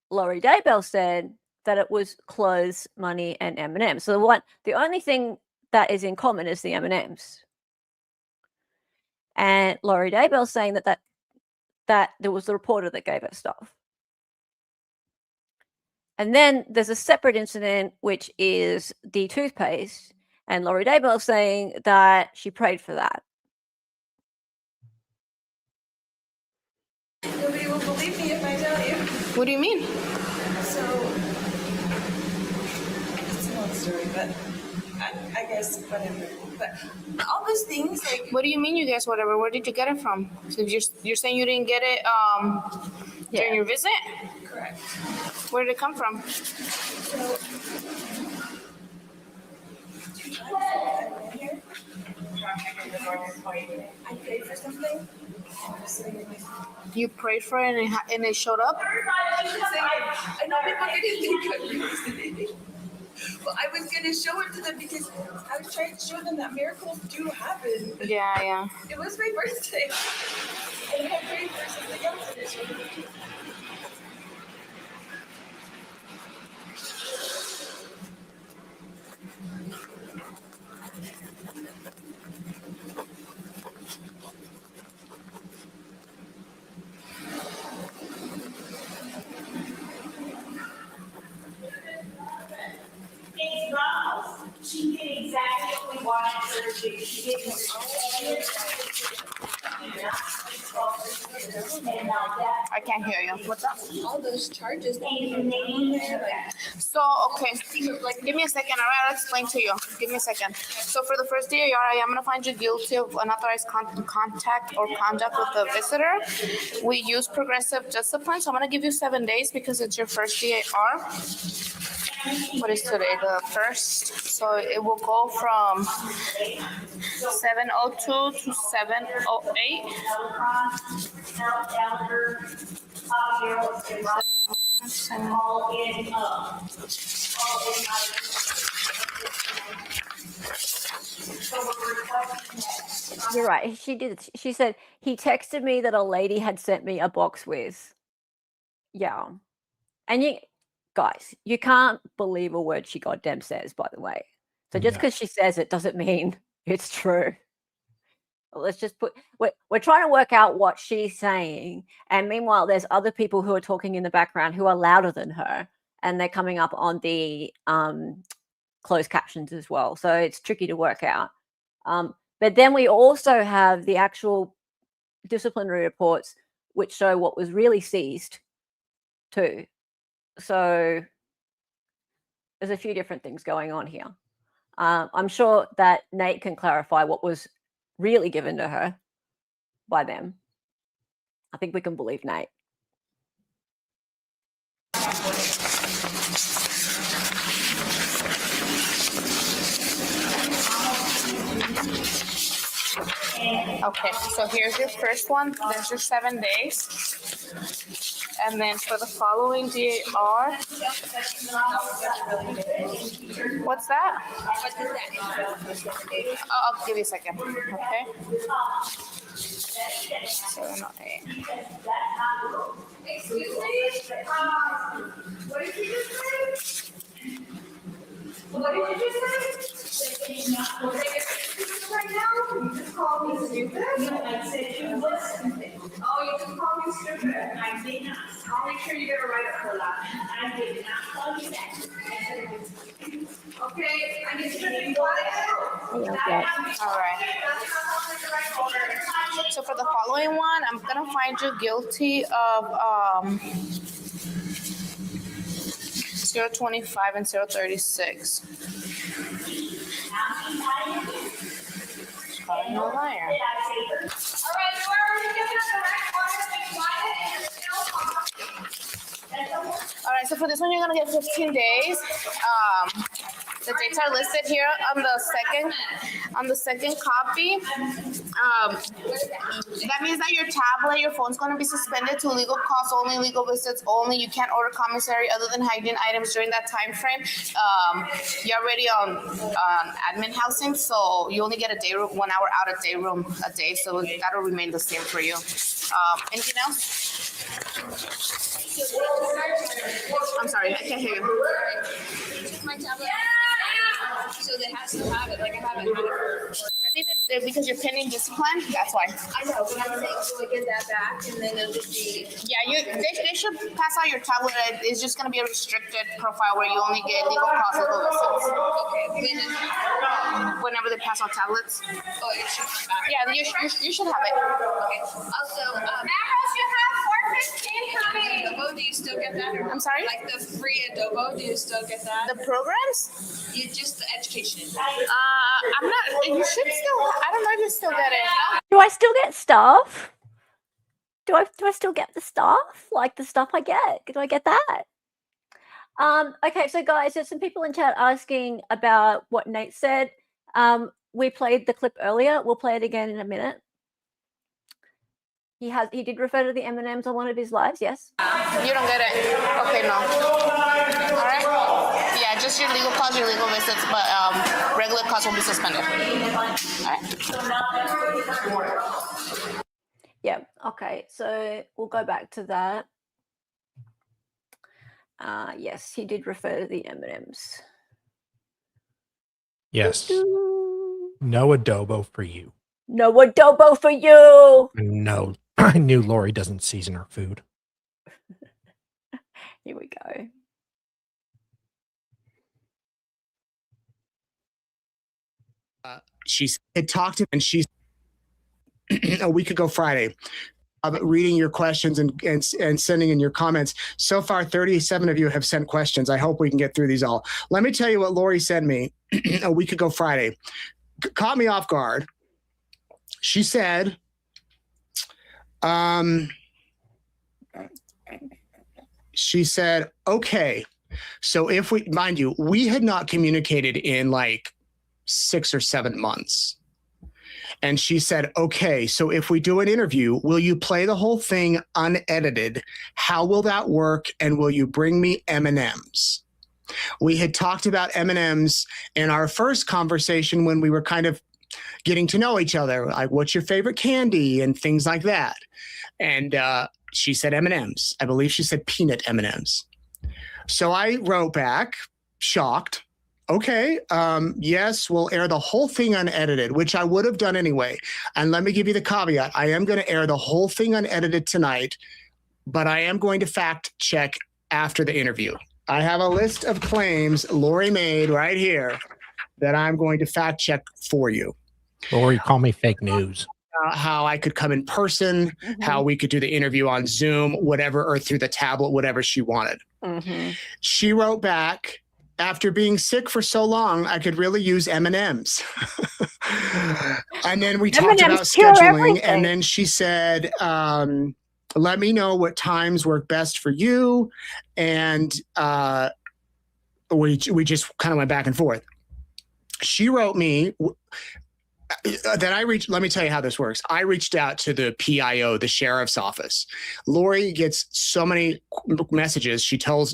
Laurie Daybell said that it was clothes, money, and M&Ms. So the only thing that is in common is the M&Ms. And Laurie Daybell saying that there was the reporter that gave her stuff. And then there's a separate incident, which is the toothpaste. And Laurie Daybell saying that she prayed for that. Nobody will believe me if I tell you. What do you mean? So, it's a long story, but I guess whatever. But all those things, like, What do you mean you guys whatever? Where did you get it from? So you're saying you didn't get it during your visit? correct. Where did it come from? So, 2 times I went here. I paid for something. I was sitting in my You prayed for it and it showed up? I know people didn't think I used it. Well, I was going to show it to them because I was trying to show them that miracles do happen. Yeah. It was my birthday. And I prayed for something else and it showed up. It's Ross. She did exactly what we wanted her to do. She did I can't hear you. What's up? All those charges that we were on there, like, So, okay, give me a second. All right, I'll explain to you. Give me a second. So for the first DAR, I am going to find you guilty of unauthorized contact or conduct with the visitor. We use progressive discipline, so I'm going to give you 7 days because it's your first DAR. What is today? The 1st. So it will go from 7:02 to 7:08. You're right. She did. She said he texted me that a lady had sent me a box with. Yeah. And you guys, you can't believe a word she goddamn says, by the way. So just Yeah. because she says it doesn't mean it's true. Let's just we're trying to work out what she's saying. And meanwhile, there's other people who are talking in the background who are louder than her. And they're coming up on the closed captions as well. So it's tricky to work out. But then we also have the actual disciplinary reports, which show what was really seized too. So there's a few different things going on here. I'm sure that Nate can clarify what was really given to her by them. I think we can believe Nate. Okay, so here's your first one. There's your 7 days. And then for the following DAR, what's that? Oh, I'll give you a second. Okay. 708. Excuse me? What did you just say? What did you just say? Right now, you just called me stupid? I said you were stupid. Oh, you just called me stupid? I did not. I'll make sure you get a write-up for that. I did not call you that. Okay, I need to be quiet. All right. So for the following one, I'm gonna find you guilty of 025 and 036. Calling a liar. All right, you are already giving us the right order to be quiet and you're still talking. All right, so for this one, you're gonna get 15 days. The dates are listed here on the second copy. That means that your tablet, your phone's going to be suspended to legal calls only, legal visits only. You can't order commissary other than hygiene items during that time frame. You're already on admin housing, so you only get a day room, 1 hour out of day room a day, so that'll remain the same for you. Anything else? I'm sorry, I can't hear you. My tablet. So they have to have it. Like I haven't had it for. I think that because you're pending discipline, that's why. I know, but I'm saying so I get that back, and then it'll just be. Yeah, they should pass out your tablet. It's just gonna be a restricted profile where you only get legal calls, legal visits. Okay. Whenever they pass out tablets. Oh, it should come back. Yeah, you should have it. Okay. Also, Ambrose, you have 415 coming. Adobo, do you still get that? Or I'm sorry? Like the free Adobo, do you still get that? The programs? You just the education. I'm not. You should still. I don't know if you still get it. Do I still get stuff? Do I still get the stuff? Like the stuff I get? Do I get that? Okay, so guys, there's some people in chat asking about what Nate said. We played the clip earlier. We'll play it again in a minute. He did refer to the M&Ms on one of his lives, yes. You don't get it. Okay, no. All right. Yeah, just your legal calls, your legal visits, but regular calls will be suspended. All right. Yeah. Okay. So we'll go back to that. Yes, he did refer to the M&Ms. Yes. No adobo for you. No adobo for you. No, I knew Lori doesn't season her food. Here we go. She had talked to him, and she's a week ago Friday, reading your questions and sending in your comments. So far, 37 of you have sent questions. I hope we can get through these all. Let me tell you what Lori sent me a week ago Friday. Caught me off guard. She said, okay, so if we, mind you, we had not communicated in like 6 or 7 months. And she said, okay, so if we do an interview, will you play the whole thing unedited? How will that work? And will you bring me M&Ms? We had talked about M&Ms in our first conversation when we were kind of getting to know each other, like what's your favorite candy and things like that. And she said M&Ms. I believe she said peanut M&Ms. So I wrote back, shocked. Okay, yes, we'll air the whole thing unedited, which I would have done anyway. And let me give you the caveat. I am going to air the whole thing unedited tonight, but I am going to fact check after the interview. I have a list of claims Lori made right here that I'm going to fact check for you. Lori, call me fake news. How I could come in person, how we could do the interview on Zoom, whatever, or through the tablet, whatever she wanted. She wrote back after being sick for so long, I could really use M&Ms. And then we talked about M&Ms cure scheduling. And everything. then she said, let me know what times work best for you. And we just kind of went back and forth. She wrote me let me tell you how this works. I reached out to the PIO, the sheriff's office. Lori gets so many messages. She tells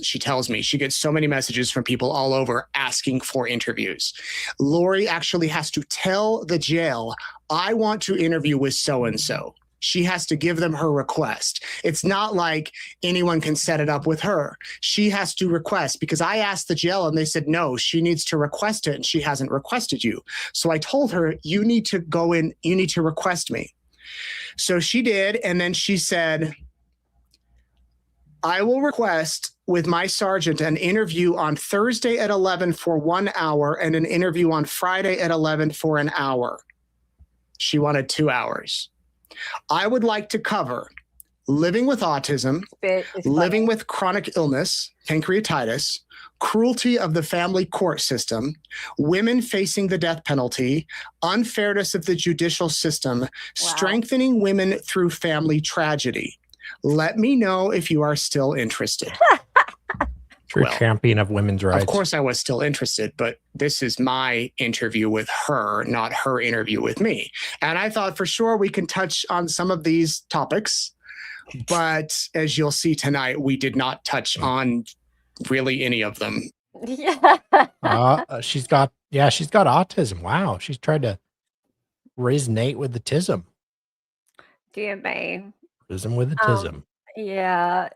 me she gets so many messages from people all over asking for interviews. Lori actually has to tell the jail, I want to interview with so-and-so. She has to give them her request. It's not like anyone can set it up with her. She has to request, because I asked the jail and they said, no, she needs to request it and she hasn't requested you. So I told her, you need to go in, you need to request me. So she did. And then she said, I will request with my sergeant an interview on Thursday at 11 for 1 hour and an interview on Friday at 11 for an hour. She wanted 2 hours. I would like to cover living with autism, living with chronic illness, pancreatitis, cruelty of the family court system, women facing the death penalty, unfairness of the judicial system, strengthening women through family tragedy. Let me know if you are still interested. True champion of women's rights. Of course I was still interested, but this is my interview with her, not her interview with me. And I thought for sure we can touch on some of these topics, but as you'll see tonight, we did not touch on really any of them. Yeah. She's got autism. Wow. She's tried to raise Nate with the tism. Dear me. Tism with the tism. Yeah.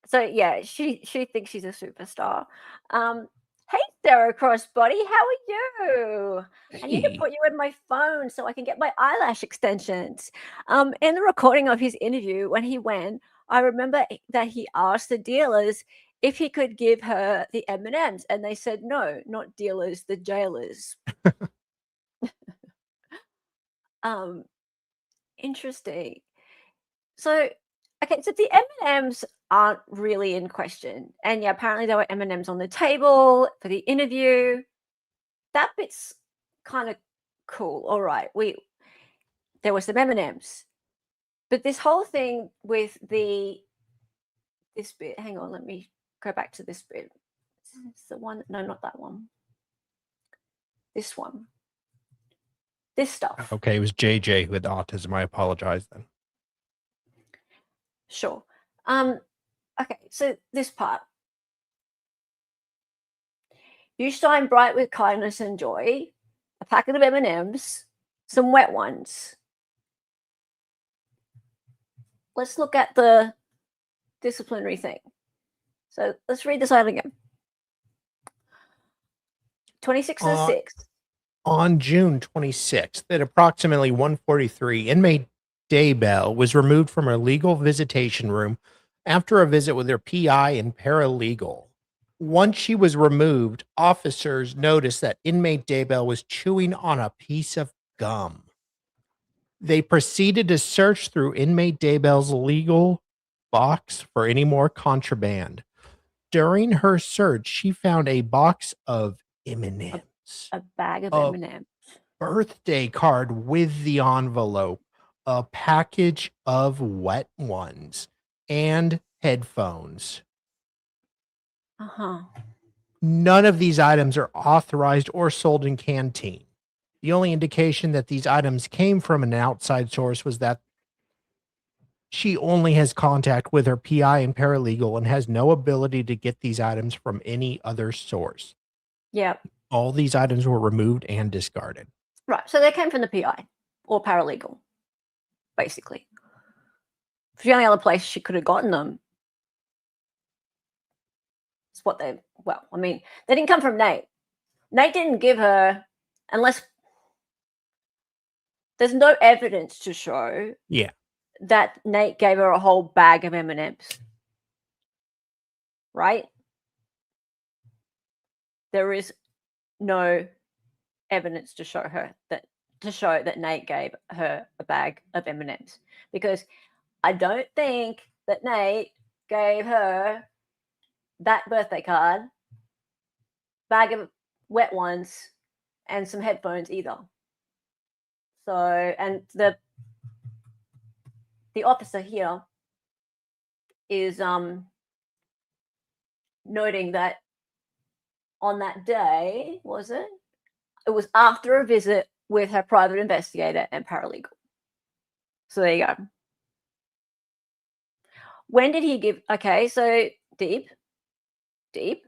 So yeah, she thinks she's a superstar. Hey Sarah Crossbody, how are you? I need to put you in my phone so I can get my eyelash extensions. In the recording of his interview when he went, I remember that he asked the dealers if he could give her the M&Ms, and they said no, not dealers, the jailers. Interesting. So okay, so the M&Ms aren't really in question. And yeah, apparently there were M&Ms on the table for the interview. That bit's kind of cool. All right, there were some M&Ms. But this whole thing with this bit, hang on, let me go back to this bit. It's the one, no, not that one. This one. This stuff. Okay, it was JJ who had autism. I apologize then. Sure. Okay, so this part. You shine bright with kindness and joy, a packet of M&Ms, some wet ones. Let's look at the disciplinary thing. So let's read this out again. 26th and 6th. On June 26th, at approximately 1:43, inmate Daybell was removed from her legal visitation room after a visit with her PI and paralegal. Once she was removed, officers noticed that inmate Daybell was chewing on a piece of gum. They proceeded to search through inmate Daybell's legal box for any more contraband. During her search, she found a box of M&Ms. A bag of M&Ms. Birthday card with the envelope, a package of wet ones, and headphones. None of these items are authorized or sold in Canteen. The only indication that these items came from an outside source was that she only has contact with her PI and paralegal and has no ability to get these items from any other source. Yep. All these items were removed and discarded. Right. So they came from the PI or paralegal, basically. It's the only other place she could have gotten them. It's what they, they didn't come from Nate. Nate didn't give her, unless there's no evidence to show that Nate gave her a whole bag of M&Ms. Right? There is no evidence to show that Nate gave her a bag of M&Ms, because I don't think that Nate gave her that birthday card bag of wet ones and some headphones either. So, and the officer here is noting that on that day, was it? It was after a visit with her private investigator and paralegal. So there you go. When did he give? Okay, so deep. He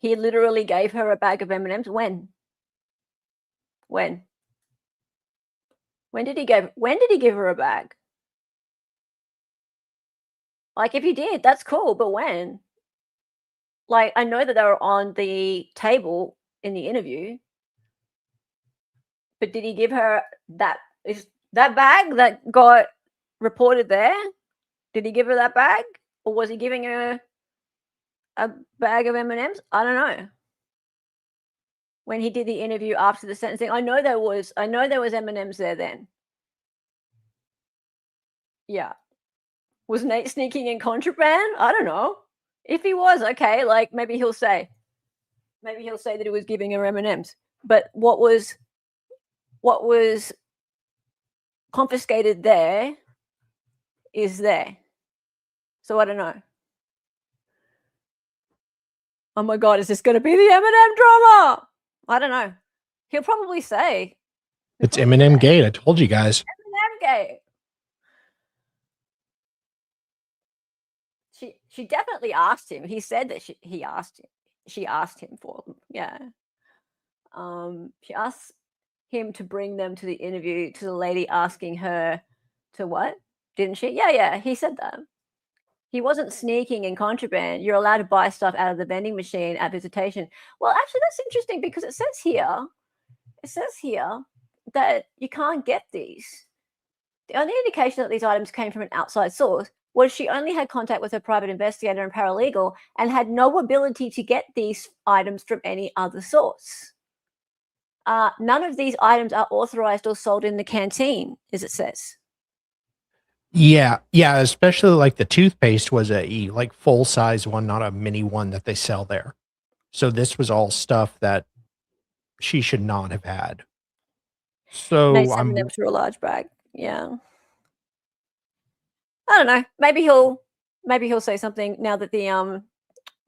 literally gave her a bag of M&Ms. When? When did he give her a bag? Like, if he did, that's cool, but when? Like, I know that they were on the table in the interview, but did he give her that bag that got reported there? Did he give her that bag, or was he giving her a bag of M&Ms? I don't know. When he did the interview after the sentencing, I know there was M&Ms there then. Yeah. Was Nate sneaking in contraband? I don't know. If he was, okay, like maybe he'll say that he was giving her M&Ms. But what was confiscated there is there. So I don't know. Oh my God, is this going to be the M&M drama? I don't know. He'll probably say. It's M&M Gate. I told you guys. M&M Gate. She definitely asked him. He said that she asked him for them. Yeah. She asked him to bring them to the interview, to the lady asking her to what? Didn't she? Yeah. He said that. He wasn't sneaking in contraband. You're allowed to buy stuff out of the vending machine at visitation. Well, actually, that's interesting because it says here that you can't get these. The only indication that these items came from an outside source was she only had contact with her private investigator and paralegal and had no ability to get these items from any other source. None of these items are authorized or sold in the canteen, as it says. Yeah, especially like the toothpaste was a like full size one, not a mini one that they sell there. So this was all stuff that she should not have had. So I'm them through a large bag. Yeah. I don't know. Maybe he'll say something now that the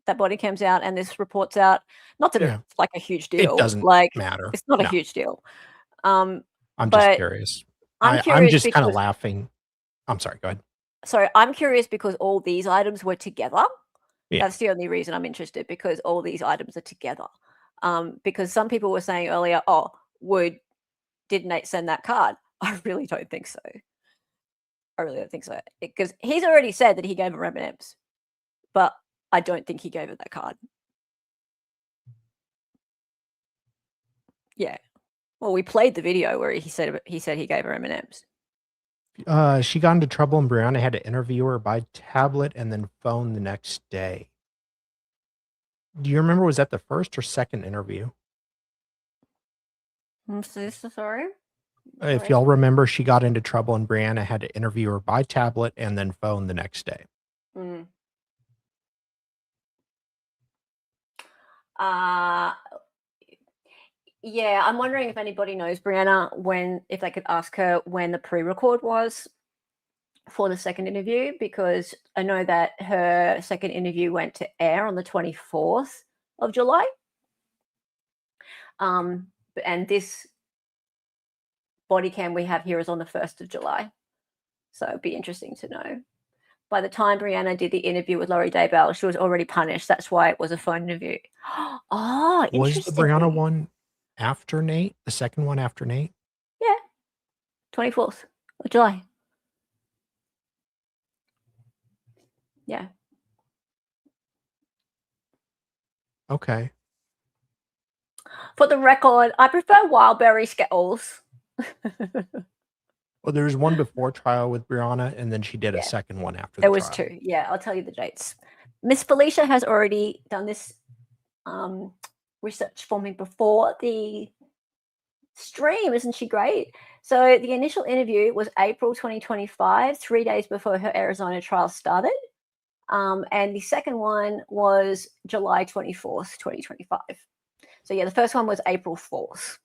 that body cam's out and this report's out. Not that it's like a huge deal. It doesn't like matter. It's not a huge deal. I'm just curious. I'm just kind of laughing. I'm sorry, go ahead. Sorry, I'm curious because all these items were together. Yeah. That's the only reason I'm interested, because all these items are together. Because some people were saying earlier, did Nate send that card? I really don't think so. Because he's already said that he gave her M&Ms, but I don't think he gave her that card. Yeah. Well, we played the video where he said he gave her M&Ms. She got into trouble and Brianna had to interview her by tablet and then phone the next day. Do you remember, was that the first or second interview? I'm so sorry. If y'all remember, she got into trouble and Brianna had to interview her by tablet and then phone the next day. Yeah, I'm wondering if anybody knows Brianna if they could ask her when the pre-record was for the second interview, because I know that her second interview went to air on the 24th of July. And this body cam we have here is on the 1st of July. So it'd be interesting to know. By the time Brianna did the interview with Laurie Daybell, she was already punished. That's why it was a phone interview. Oh, interesting. Was the Brianna one after Nate? The second one after Nate? Yeah. 24th of July. Yeah. Okay. For the record, I prefer wild berry Skittles. Well, there was one before trial with Brianna, and then she did a second one after the There trial. was two. Yeah, I'll tell you the dates. Miss Felicia has already done this research for me before the stream. Isn't she great? So the initial interview was April 2025, 3 days before her Arizona trial started. And the second one was July 24th, 2025. So yeah, the first one was April 4th.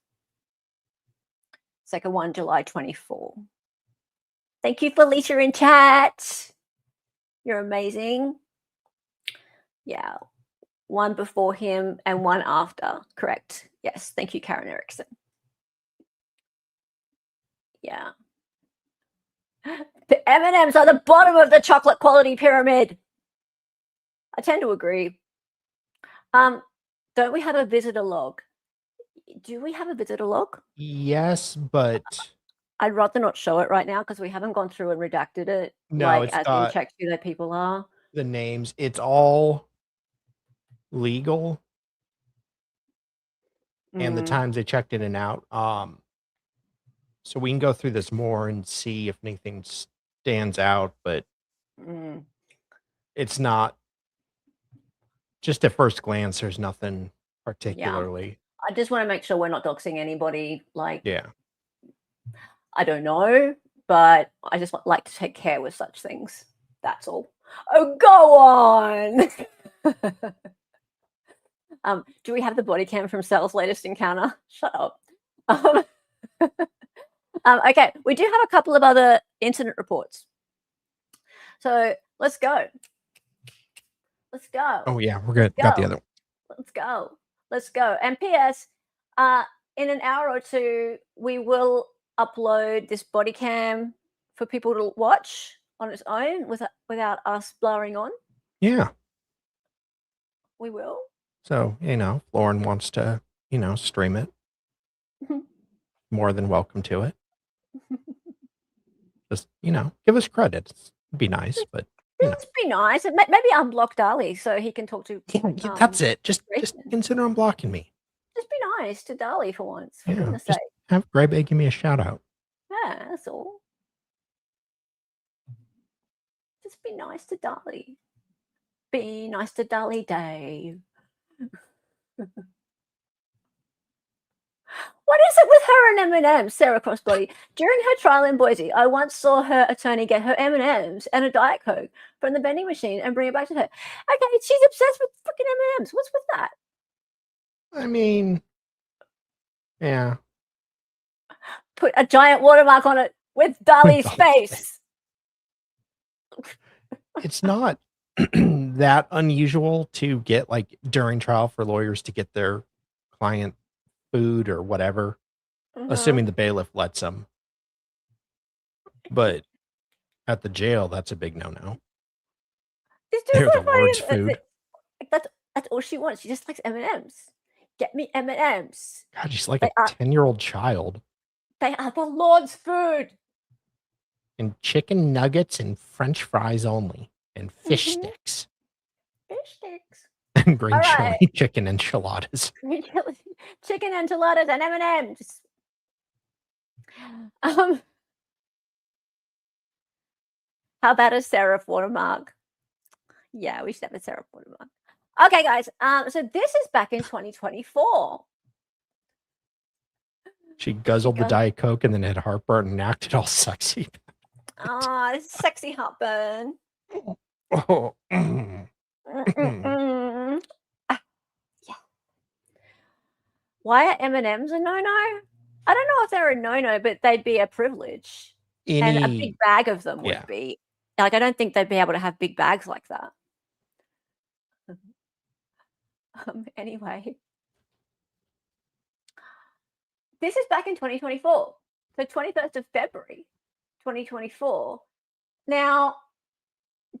Second one, July 24. Thank you, Felicia, in chat. You're amazing. Yeah. One before him and one after. Correct. Yes. Thank you, Karen Erickson. Yeah. The M&Ms are the bottom of the chocolate quality pyramid. I tend to agree. Don't we have a visitor log? Do we have a visitor log? Yes, but I'd rather not show it right now because we haven't gone through and redacted it. No, like it's as in not. checked who the people are. The names, it's all legal. And the times they checked in and out. So we can go through this more and see if anything stands out, but it's not just at first glance, there's nothing particularly. I just want to make sure we're not doxing anybody. Like, Yeah. I don't know, but I just like to take care with such things. That's all. Oh, go on. Do we have the body cam from Sal's latest encounter? Shut up. Okay, we do have a couple of other incident reports. So let's go. Let's go. Oh yeah, we're good. Got the other one. Let's go. Let's go. And P.S. In an hour or two, we will upload this body cam for people to watch on its own without us blurring on. Yeah. We will. So, Lauren wants to, stream it. More than welcome to it. Just, give us credit. It'd be nice, but It'd be nice. Maybe unblock Dali so he can talk to. Yeah, that's it. Just consider unblocking me. Just be nice to Dali for once. For Yeah, goodness just sake. have Greg give me a shout out. Yeah, that's all. Just be nice to Dali. Be nice to Dali, Dave. What is it with her and M&M's, Sarah Crossbody? During her trial in Boise, I once saw her attorney get her M&M's and a Diet Coke from the vending machine and bring it back to her. Okay, she's obsessed with freaking M&M's. What's with that? I mean, yeah. Put a giant watermark on it with Dali's face. It's not that unusual to get, like, during trial for lawyers to get their client food or whatever, assuming the bailiff lets them. But at the jail, that's a big no-no. They're the Lord's food. That's all she wants. She just likes M&M's. Get me M&M's. God, she's like a 10-year-old child. They are the Lord's food. And chicken nuggets and French fries only. And fish sticks. Fish sticks. And green chili chicken enchiladas. Chicken enchiladas and M&M's. How about a serif watermark? Yeah, we should have a serif watermark. Okay, guys. So this is back in 2024. She guzzled the Diet Coke and then had heartburn and acted all sexy. Oh, sexy heartburn. Oh. Yeah. Why are M&M's a no-no? I don't know if they're a no-no, but they'd be a privilege. And a big bag of them would be. Like, I don't think they'd be able to have big bags like that. Anyway. This is back in 2024. So 21st of February, 2024. Now,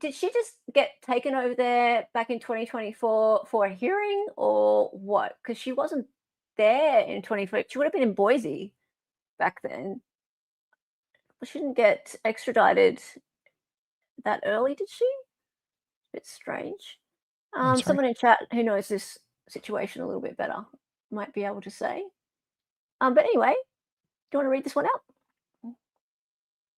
did she just get taken over there back in 2024 for a hearing or what? Because she wasn't there in 2024. She would have been in Boise back then. She didn't get extradited that early, did she? A bit strange. Someone in chat who knows this situation a little bit better might be able to say. But anyway, do you want to read this one out?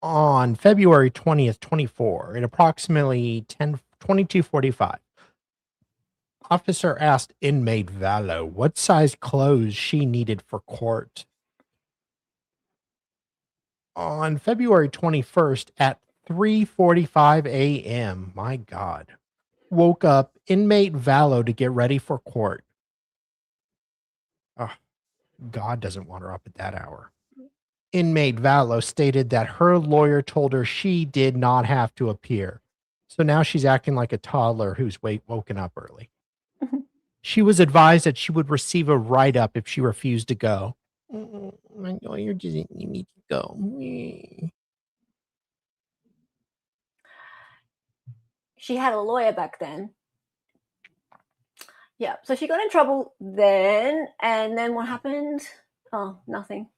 On February 20th, 24, at approximately 22:45, officer asked inmate Vallow what size clothes she needed for court. On February 21st at 3:45 a.m., my God, woke up inmate Vallow to get ready for court. Oh, God doesn't want her up at that hour. Inmate Vallow stated that her lawyer told her she did not have to appear. So now she's acting like a toddler who's woken up early. She was advised that she would receive a write-up if she refused to go. My lawyer doesn't need me to go. She had a lawyer back then. Yeah, so she got in trouble then, and then what happened? Oh, nothing.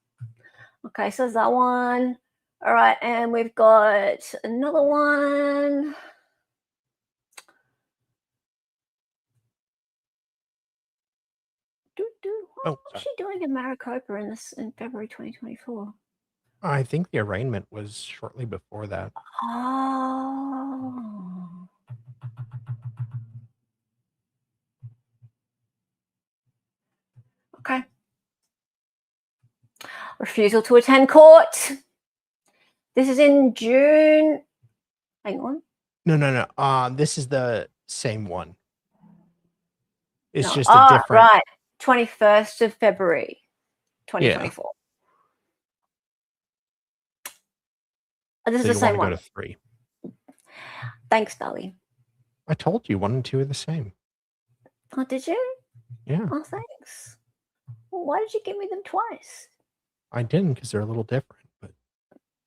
Okay, so there's that one. All right, and we've got another one. What was she doing in Maricopa in February 2024? I think the arraignment was shortly before that. Oh. Okay. Refusal to attend court. This is in June. Hang on. No. This is the same one. It's just a different. Right. 21st of February, 2024. Oh, this is the same one. Go to 3. Thanks, Dolly. I told you 1 and 2 are the same. Oh, did you? Yeah. Oh, thanks. Well, why did you give me them twice? I didn't because they're a little different. But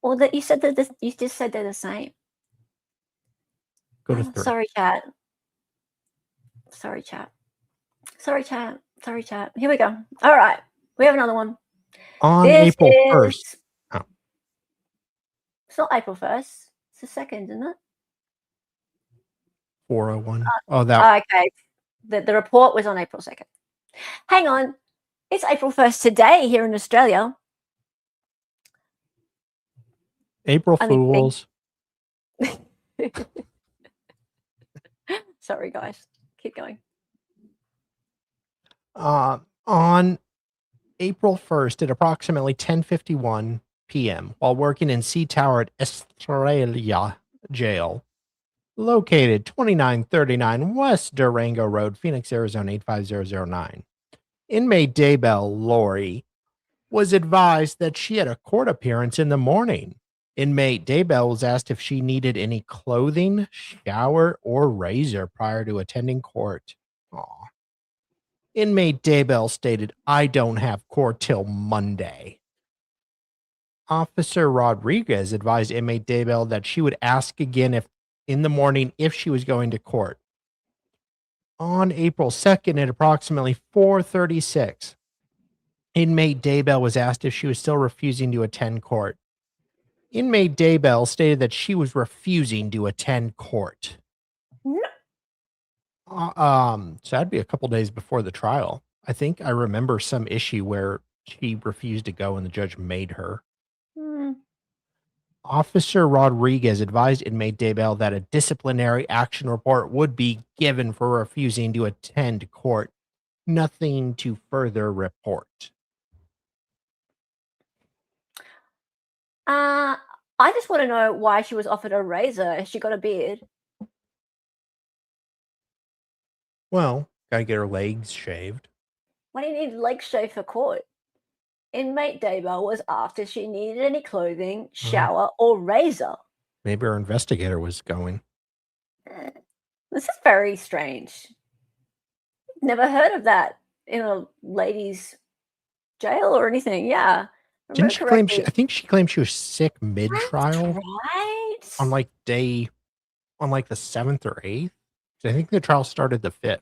well, that you said that you just said they're the same. Go to 3. Sorry, chat. Here we go. All right, we have another one. On April 1st. Oh. It's not April 1st. It's the 2nd, isn't it? 401. That. Okay. The report was on April 2nd. Hang on. It's April 1st today here in Australia. April Fools. Sorry, guys. Keep going. On April 1st at approximately 10:51 p.m., while working in Sea Tower at Australia Jail, located 2939 West Durango Road, Phoenix, Arizona 85009, inmate Daybell Lori was advised that she had a court appearance in the morning. Inmate Daybell was asked if she needed any clothing, shower, or razor prior to attending court. Aw. Inmate Daybell stated, "I don't have court till Monday." Officer Rodriguez advised inmate Daybell that she would ask again in the morning if she was going to court. On April 2nd at approximately 4:36, inmate Daybell was asked if she was still refusing to attend court. Inmate Daybell stated that she was refusing to attend court. No. So that'd be a couple days before the trial. I think I remember some issue where she refused to go and the judge made her. Officer Rodriguez advised inmate Daybell that a disciplinary action report would be given for refusing to attend court. Nothing to further report. I just want to know why she was offered a razor. Has she got a beard? Well, gotta get her legs shaved. Why do you need legs shaved for court? Inmate Daybell was asked if she needed any clothing, shower, or razor. Maybe our investigator was going. This is very strange. Never heard of that in a ladies' jail or anything. Yeah. Didn't she claim I think she claimed she was sick mid-trial. Right. On like the 7th or 8th. I think the trial started the 5th.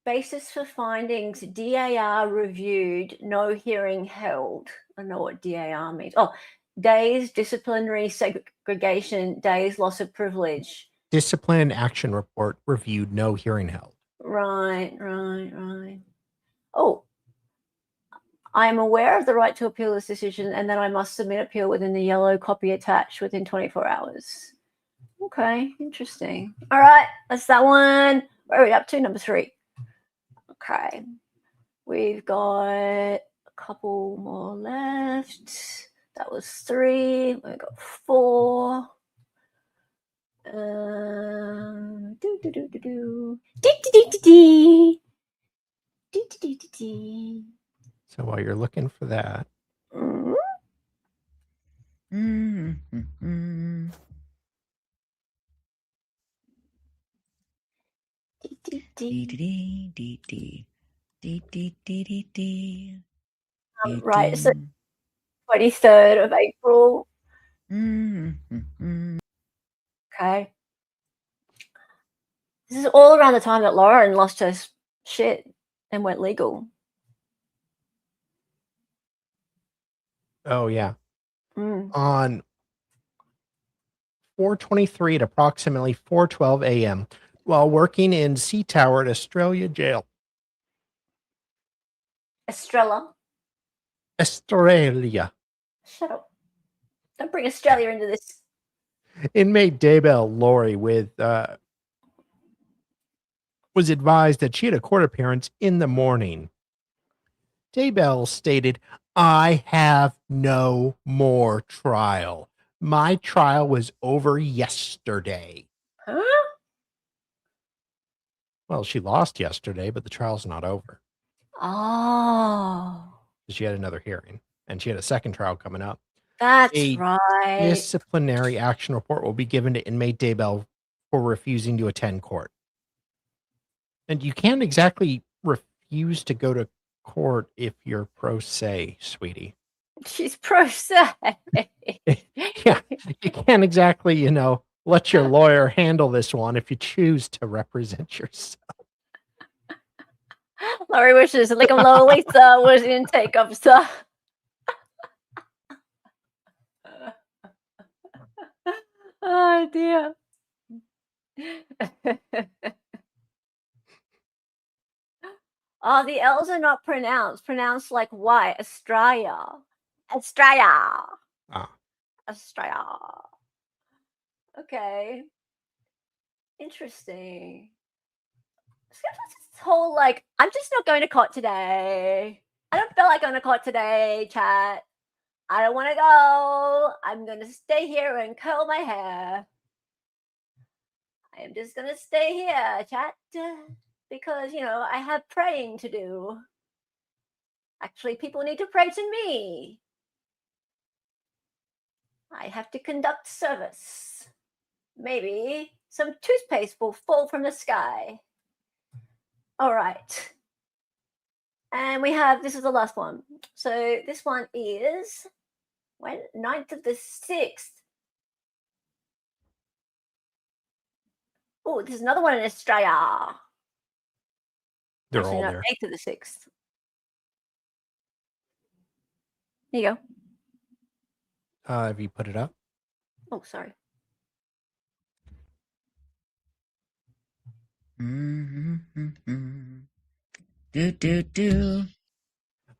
Basis for findings, DAR reviewed, no hearing held. I don't know what DAR means. Oh, days, disciplinary segregation, days, loss of privilege. Discipline action report reviewed, no hearing held. Right. Oh, I am aware of the right to appeal this decision and that I must submit appeal within the yellow copy attached within 24 hours. Okay, interesting. All right, that's that one. Where are we up to? Number 3. Okay, we've got a couple more left. That was 3. We've got 4. Do do do do do. Dee dee dee dee dee. Dee dee dee dee dee. So while you're looking for that, right, so 23rd of April. Okay. This is all around the time that Lauren lost her shit and went legal. oh yeah, Mm. on 4:23 at approximately 4:12 a.m. while working in Sea Tower at Australia Jail. Estrella. Australia. Shut up. Don't bring Australia into this. Inmate Daybell Lori was advised that she had a court appearance in the morning. Daybell stated, "I have no more trial. My trial was over yesterday." Huh? Well, she lost yesterday, but the trial's not over. Oh, She had another hearing, and she had a second trial coming up. that's A right. disciplinary action report will be given to inmate Daybell for refusing to attend court. And you can't exactly refuse to go to court if you're pro se, sweetie. She's pro se. Yeah, you can't exactly, let your lawyer handle this one if you choose to represent yourself. Laurie wishes like a Lolita was intake officer. Oh dear. Oh, the L's are not pronounced. Pronounced like Y. Australia. Australia. Ah. Australia. Okay. Interesting. This whole like, I'm just not going to court today. I don't feel like going to court today, chat. I don't want to go. I'm going to stay here and curl my hair. I am just going to stay here, chat, because, I have praying to do. Actually, people need to pray to me. I have to conduct service. Maybe some toothpaste will fall from the sky. All right. And we have, this is the last one. So this one is when 9th of the 6th. Oh, there's another one in Australia. They're Actually, all no, there. 8th of the 6th. There you go. Have you put it up? Oh, sorry.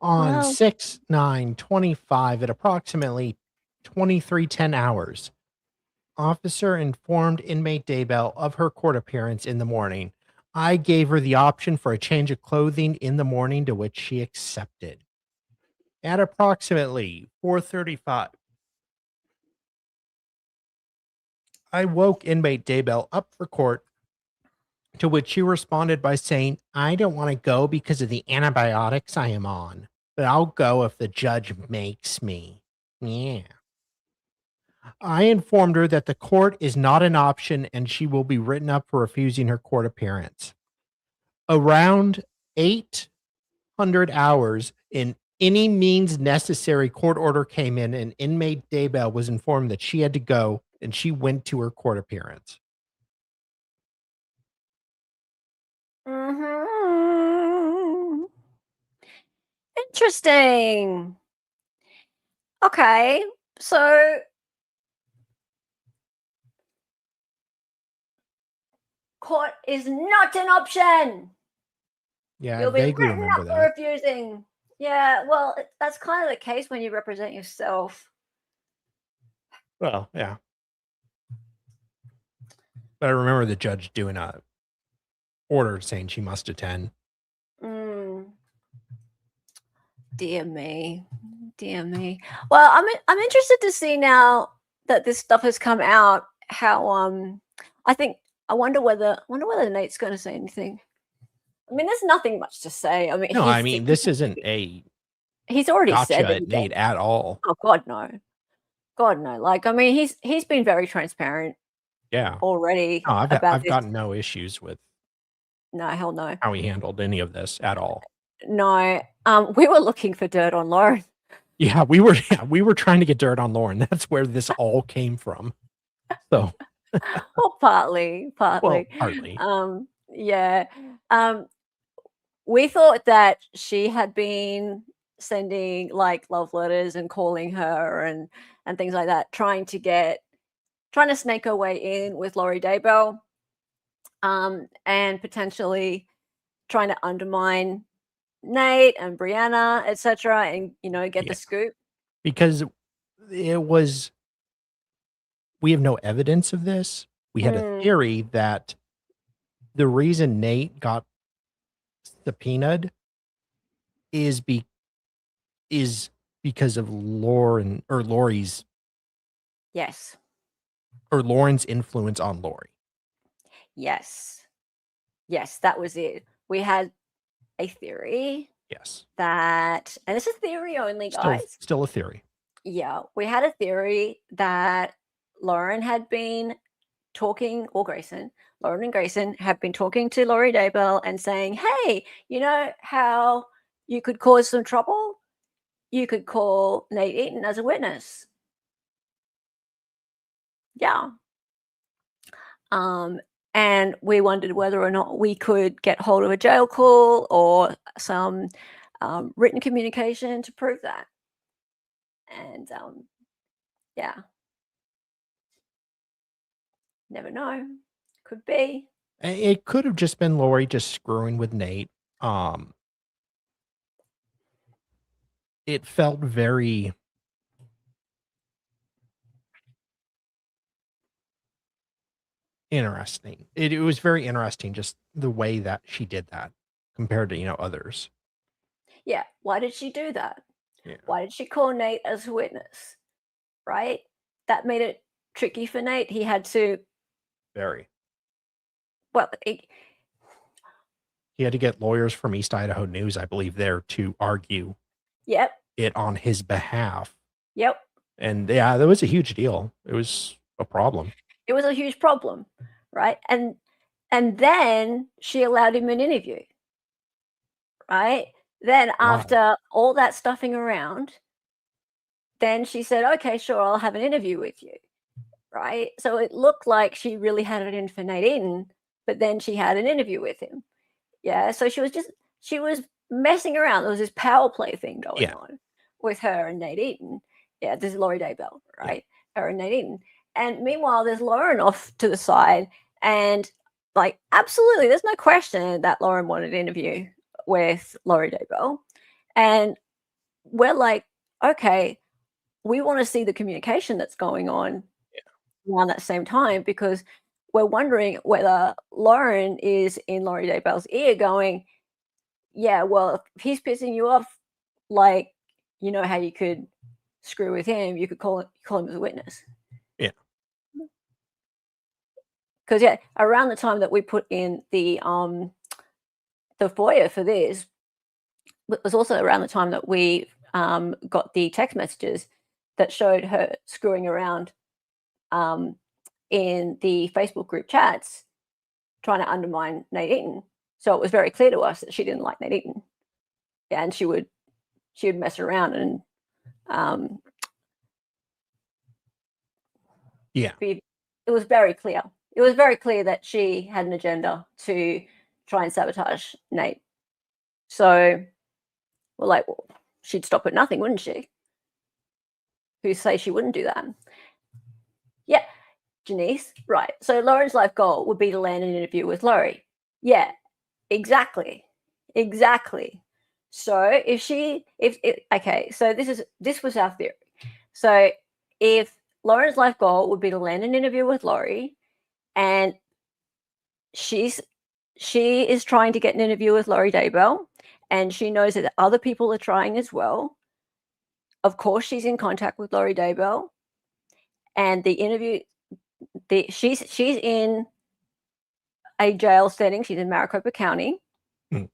On Wow. 6/9/25 at approximately 23:10 hours, officer informed inmate Daybell of her court appearance in the morning. I gave her the option for a change of clothing in the morning, to which she accepted. At approximately 4:35, I woke inmate Daybell up for court, to which she responded by saying, "I don't want to go because of the antibiotics I am on, but I'll go if the judge makes me." Yeah. I informed her that the court is not an option and she will be written up for refusing her court appearance. Around 800 hours in any means necessary court order came in, and inmate Daybell was informed that she had to go, and she went to her court appearance. Mm-hmm. Interesting. Okay, so court is not an option. Yeah, You'll I be vaguely written remember up for that. refusing. Yeah, well, that's kind of the case when you represent yourself. Well, yeah. But I remember the judge doing a order saying she must attend. Dear me. Dear me. Well, I'm interested to see now that this stuff has come out, how I wonder whether Nate's going to say anything. I mean, there's nothing much to say. I mean, No, I mean, this isn't a he's already gotcha said that at Nate at all. Oh God, no. God, no. Like, I mean, he's been very transparent Yeah. already No, about I've this. gotten no issues with No, hell no. how he handled any of this at all. No. We were looking for dirt on Lauren. Yeah, we were trying to get dirt on Lauren. That's where this all came from. So, Well, partly. well, partly. Yeah. We thought that she had been sending like love letters and calling her and things like that, trying to snake her way in with Laurie Daybell, and potentially trying to undermine Nate and Brianna, etc., and get Yeah. the scoop. Because we have no evidence of this. We had a theory that the reason Nate got subpoenaed is because of Lori's Yes. or Lauren's influence on Lori. Yes, that was it. We had a theory Yes. that, and it's a theory only, guys. Still a theory. Yeah, we had a theory that Lauren had been talking, or Grayson, Lauren and Grayson have been talking to Laurie Daybell and saying, hey, you know how you could cause some trouble? You could call Nate Eaton as a witness. Yeah. And we wondered whether or not we could get hold of a jail call or some written communication to prove that. And yeah, never know. Could be. It could have just been Lori just screwing with Nate. It felt very interesting. It was very interesting, just the way that she did that compared to others. Yeah. Why did she do that? Yeah. Why did she call Nate as a witness? Right? That made it tricky for Nate. He had to. Very. Well, he had to get lawyers from East Idaho News, I believe, there to argue. Yep. It on his behalf. Yep. And yeah, that was a huge deal. It was a problem. It was a huge problem, right? And then she allowed him an interview, right? Then after all that stuffing around, then she said, okay, sure, I'll have an interview with you, right? So it looked like she really had it in for Nate Eaton, but then she had an interview with him. Yeah, so she was messing around. There was this power play thing going on with her and Nate Eaton. Yeah, this is Laurie Daybell, right? Yeah. Her and Nate Eaton. And meanwhile, there's Lauren off to the side. And like, absolutely, there's no question that Lauren wanted an interview with Laurie Daybell. And we're like, okay, we want to see the communication that's going on around that same time, because we're wondering whether Lauren is in Laurie Daybell's ear going, yeah, well, if he's pissing you off, like, you know how you could screw with him, you could call him as a witness. Yeah. Because around the time that we put in the FOIA for this, it was also around the time that we got the text messages that showed her screwing around in the Facebook group chats, trying to undermine Nate Eaton. So it was very clear to us that she didn't like Nate Eaton. Yeah, and she would mess around and it was very clear. It was very clear that she had an agenda to try and sabotage Nate. So we're like, well, she'd stop at nothing, wouldn't she? Who say she wouldn't do that? Yeah, Janice, right. So Lauren's life goal would be to land an interview with Laurie. Yeah, exactly. So okay, so this was our theory. So if Lauren's life goal would be to land an interview with Laurie, and she is trying to get an interview with Laurie Daybell, and she knows that other people are trying as well. Of course, she's in contact with Laurie Daybell, and the interview, she's in a jail setting. She's in Maricopa County. Hmm.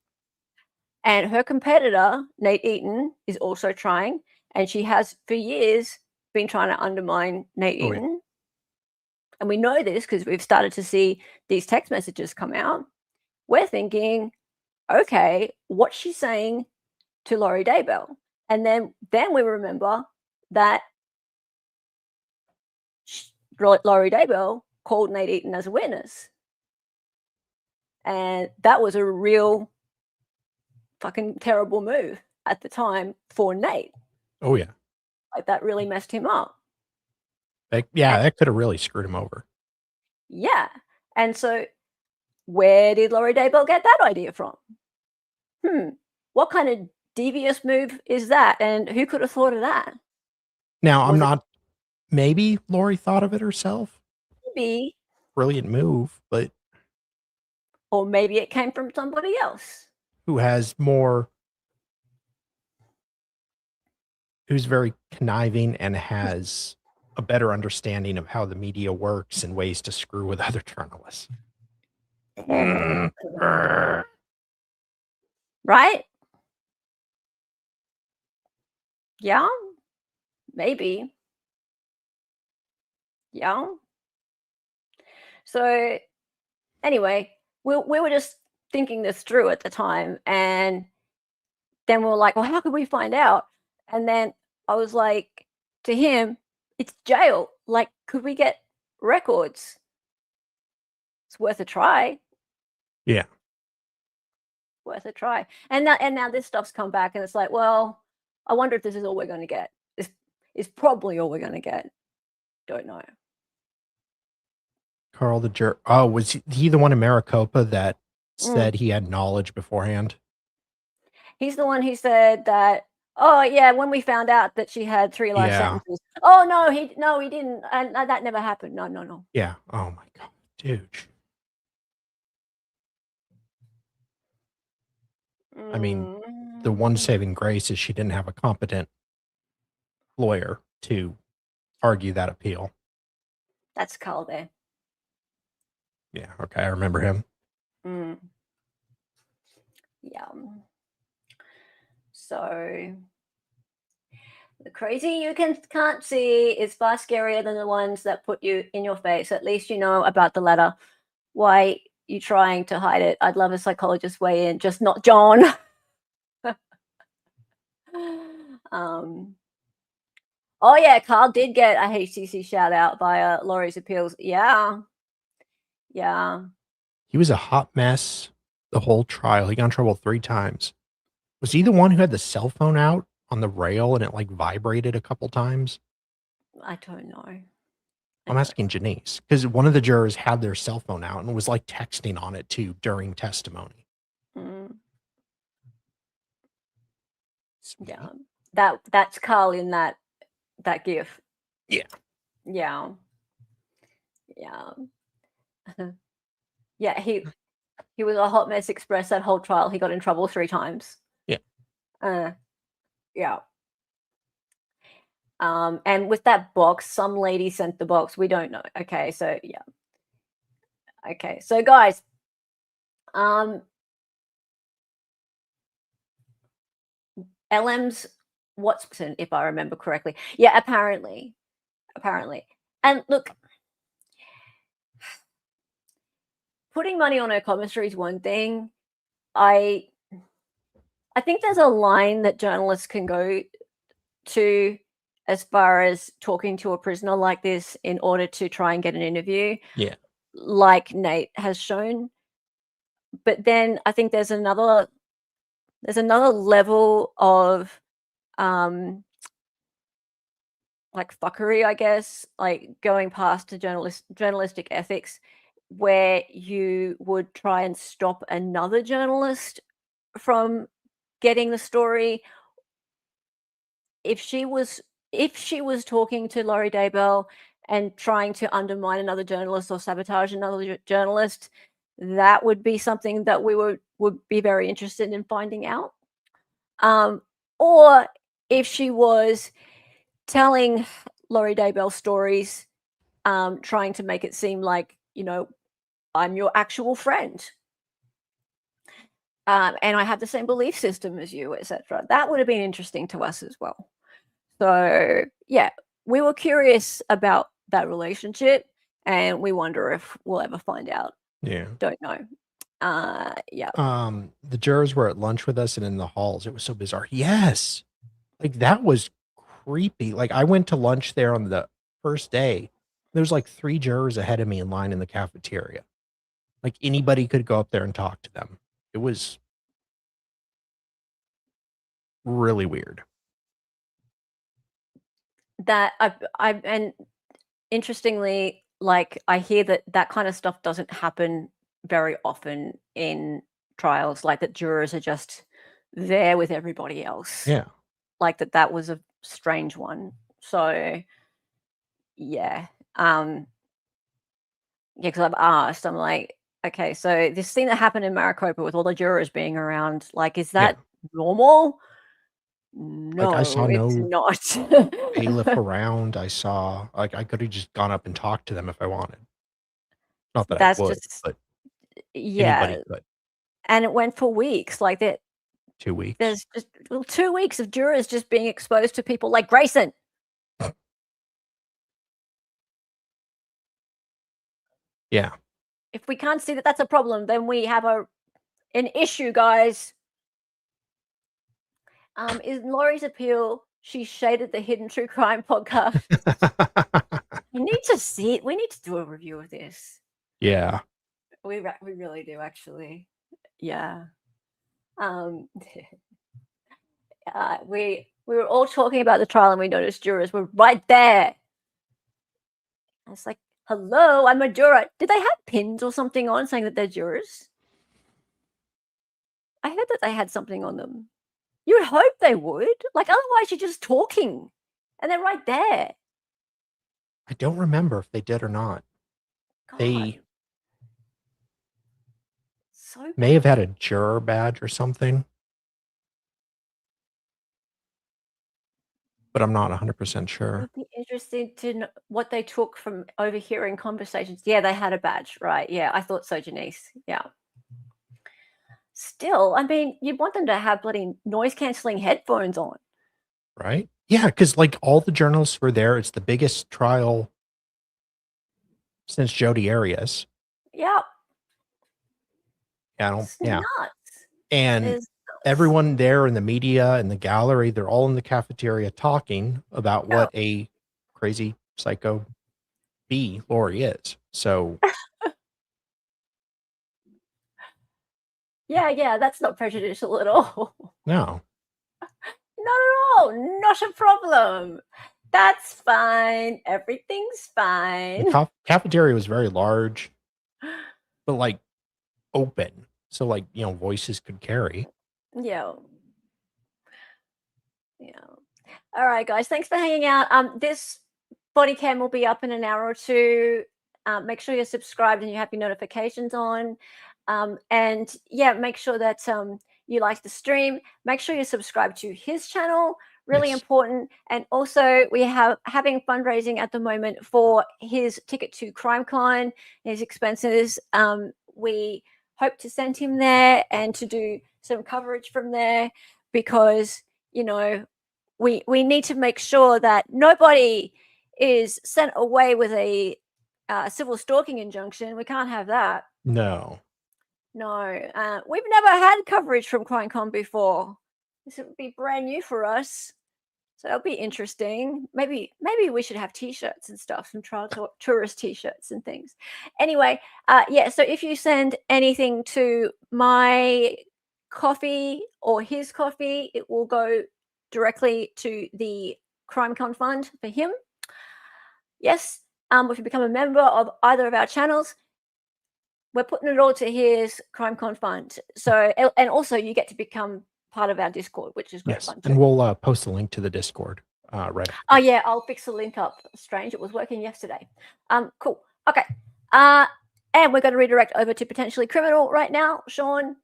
And her competitor, Nate Eaton, is also trying. And she has for years been trying to undermine Nate Oh, Eaton. yeah. And we know this because we've started to see these text messages come out. We're thinking, okay, what's she saying to Laurie Daybell? And then we remember that Laurie Daybell called Nate Eaton as a witness. And that was a real fucking terrible move at the time for Nate. Oh, yeah. Like, that really messed him up. That could have really screwed him over. Yeah. And so where did Laurie Daybell get that idea from? What kind of devious move is that? And who could have thought of that? Now, maybe Laurie thought of it herself. Maybe. Brilliant move, but. Or maybe it came from somebody else. Who's very conniving and has a better understanding of how the media works and ways to screw with other journalists. Right? Yeah. Maybe. Yeah. So anyway, we were just thinking this through at the time, and then we were like, well, how could we find out? And then I was like to him, it's jail. Like, could we get records? It's worth a try. Yeah. Worth a try. And now this stuff's come back, and it's like, well, I wonder if this is all we're going to get. This is probably all we're going to get. Don't know. Carl the jerk. Oh, was he the one in Maricopa that said he had knowledge beforehand? He's the one who said that, oh yeah, when we found out that she had 3 life sentences. Oh no, he didn't. And that never happened. No. Yeah. Oh my God, dude. I mean, the one saving grace is she didn't have a competent lawyer to argue that appeal. That's Carl there. Yeah, okay, I remember him. Yeah. So the crazy you can't see is far scarier than the ones that put you in your face. At least you know about the letter. Why you trying to hide it? I'd love a psychologist weigh in, just not John. Oh yeah, Carl did get a HCC shout out via Laurie's appeals. Yeah. He was a hot mess the whole trial. He got in trouble 3 times. Was he the one who had the cell phone out on the rail and it like vibrated a couple times? I don't know. I'm asking Janice because one of the jurors had their cell phone out and was like texting on it too during testimony. Yeah, that's Carl in that gif. Yeah. Yeah, he was a hot mess express that whole trial. He got in trouble 3 times. Yeah. And with that box, some lady sent the box. We don't know. Okay, so yeah. Okay, so guys, LM's Watson, if I remember correctly. Yeah, apparently. And look, putting money on her commissary is one thing. I think there's a line that journalists can go to as far as talking to a prisoner like this in order to try and get an interview. Yeah. Like Nate has shown. But then I think there's another level of like fuckery, I guess, like going past to journalistic ethics, where you would try and stop another journalist from getting the story. If she was talking to Laurie Daybell and trying to undermine another journalist or sabotage another journalist, that would be something that we would be very interested in finding out. Or if she was telling Laurie Daybell stories, trying to make it seem like, I'm your actual friend. And I have the same belief system as you, etc. That would have been interesting to us as well. So yeah, we were curious about that relationship, and we wonder if we'll ever find out. Yeah. Don't know. Yeah. The jurors were at lunch with us and in the halls. It was so bizarre. Yes. Like that was creepy. Like I went to lunch there on the first day. There's like 3 jurors ahead of me in line in the cafeteria. Like anybody could go up there and talk to them. It was really weird. That I and interestingly, like I hear that kind of stuff doesn't happen very often in trials, like that jurors are just there with everybody else. Yeah. Like that was a strange one. So yeah. Yeah, because I've asked, I'm like, okay, so this thing that happened in Maricopa with all the jurors being around, like, is that normal? Like I saw No, it's no not. bailiff around. I saw like I could have just gone up and talked to them if I wanted. Not that I That's would, just but yeah, anybody could. and it went for weeks. Like that, 2 weeks. there's just 2 weeks of jurors just being exposed to people like Grayson. Yeah. If we can't see that that's a problem, then we have an issue, guys. Is Laurie's appeal? She shaded the Hidden True Crime podcast. You need to see it. We need to do a review of this. Yeah. We really do, actually. Yeah. We were all talking about the trial, and we noticed jurors were right there. I was like, "Hello, I'm a juror." Did they have pins or something on saying that they're jurors? I heard that they had something on them. You would hope they would. Like, otherwise, you're just talking, and they're right there. I don't remember if they did or not. God, They so may have had a juror badge or something. But I'm not 100% It sure. would be interesting to know what they took from overhearing conversations. Yeah, they had a badge, right? Yeah, I thought so, Janice. Yeah. Still, I mean, you'd want them to have bloody noise canceling headphones on. Right? Yeah, because like all the journalists were there. It's the biggest trial since Jodi Arias. Yep. Nuts. It's And nuts. everyone there in the media and the gallery, they're all in the cafeteria talking about what a crazy psycho B Lori is. So yeah, that's not prejudicial at all. no. Not at all. Not a problem. That's fine. Everything's fine. The cafeteria was very large, but like open. So like, voices could carry. Yeah. All right, guys. Thanks for hanging out. This body cam will be up in an hour or two. Make sure you're subscribed and you have your notifications on. And yeah, make sure that you like the stream. Make sure you subscribe to his channel. Really important. And also, we have having fundraising at the moment for his ticket to CrimeCon, his expenses. We hope to send him there and to do some coverage from there because, we need to make sure that nobody is sent away with a civil stalking injunction. We can't have that. No. We've never had coverage from CrimeCon before. This would be brand new for us. So that'll be interesting. Maybe we should have T-shirts and stuff, some tourist T-shirts and things. Anyway, so if you send anything to my coffee or his coffee, it will go directly to the CrimeCon fund for him. Yes, if you become a member of either of our channels, we're putting it all to his CrimeCon fund. So, and also you get to become part of our Discord, which is great fun too. And we'll post a link to the Discord right after. Oh yeah, I'll fix the link up. Strange, it was working yesterday. Cool. Okay. And we're going to redirect over to Potentially Criminal right now. Sean,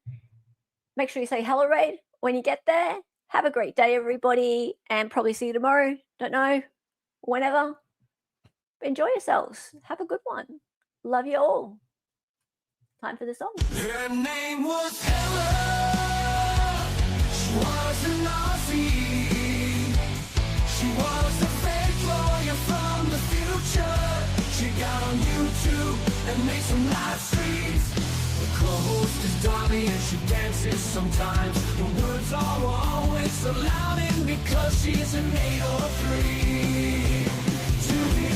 make sure you say hello, Raid, when you get there. Have a great day, everybody, and probably see you tomorrow. Don't know. Whenever. Enjoy yourselves. Have a good one. Love you all. time for the song. Her name was Ella. She was an Aussie. She was a fake lawyer from the future. She got on YouTube and made some live streams. The co-host is Dolly and she dances sometimes. The words are always so loud and because she's an 803. To be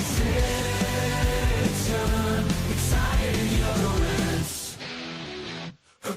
certain, excited ignorance. Her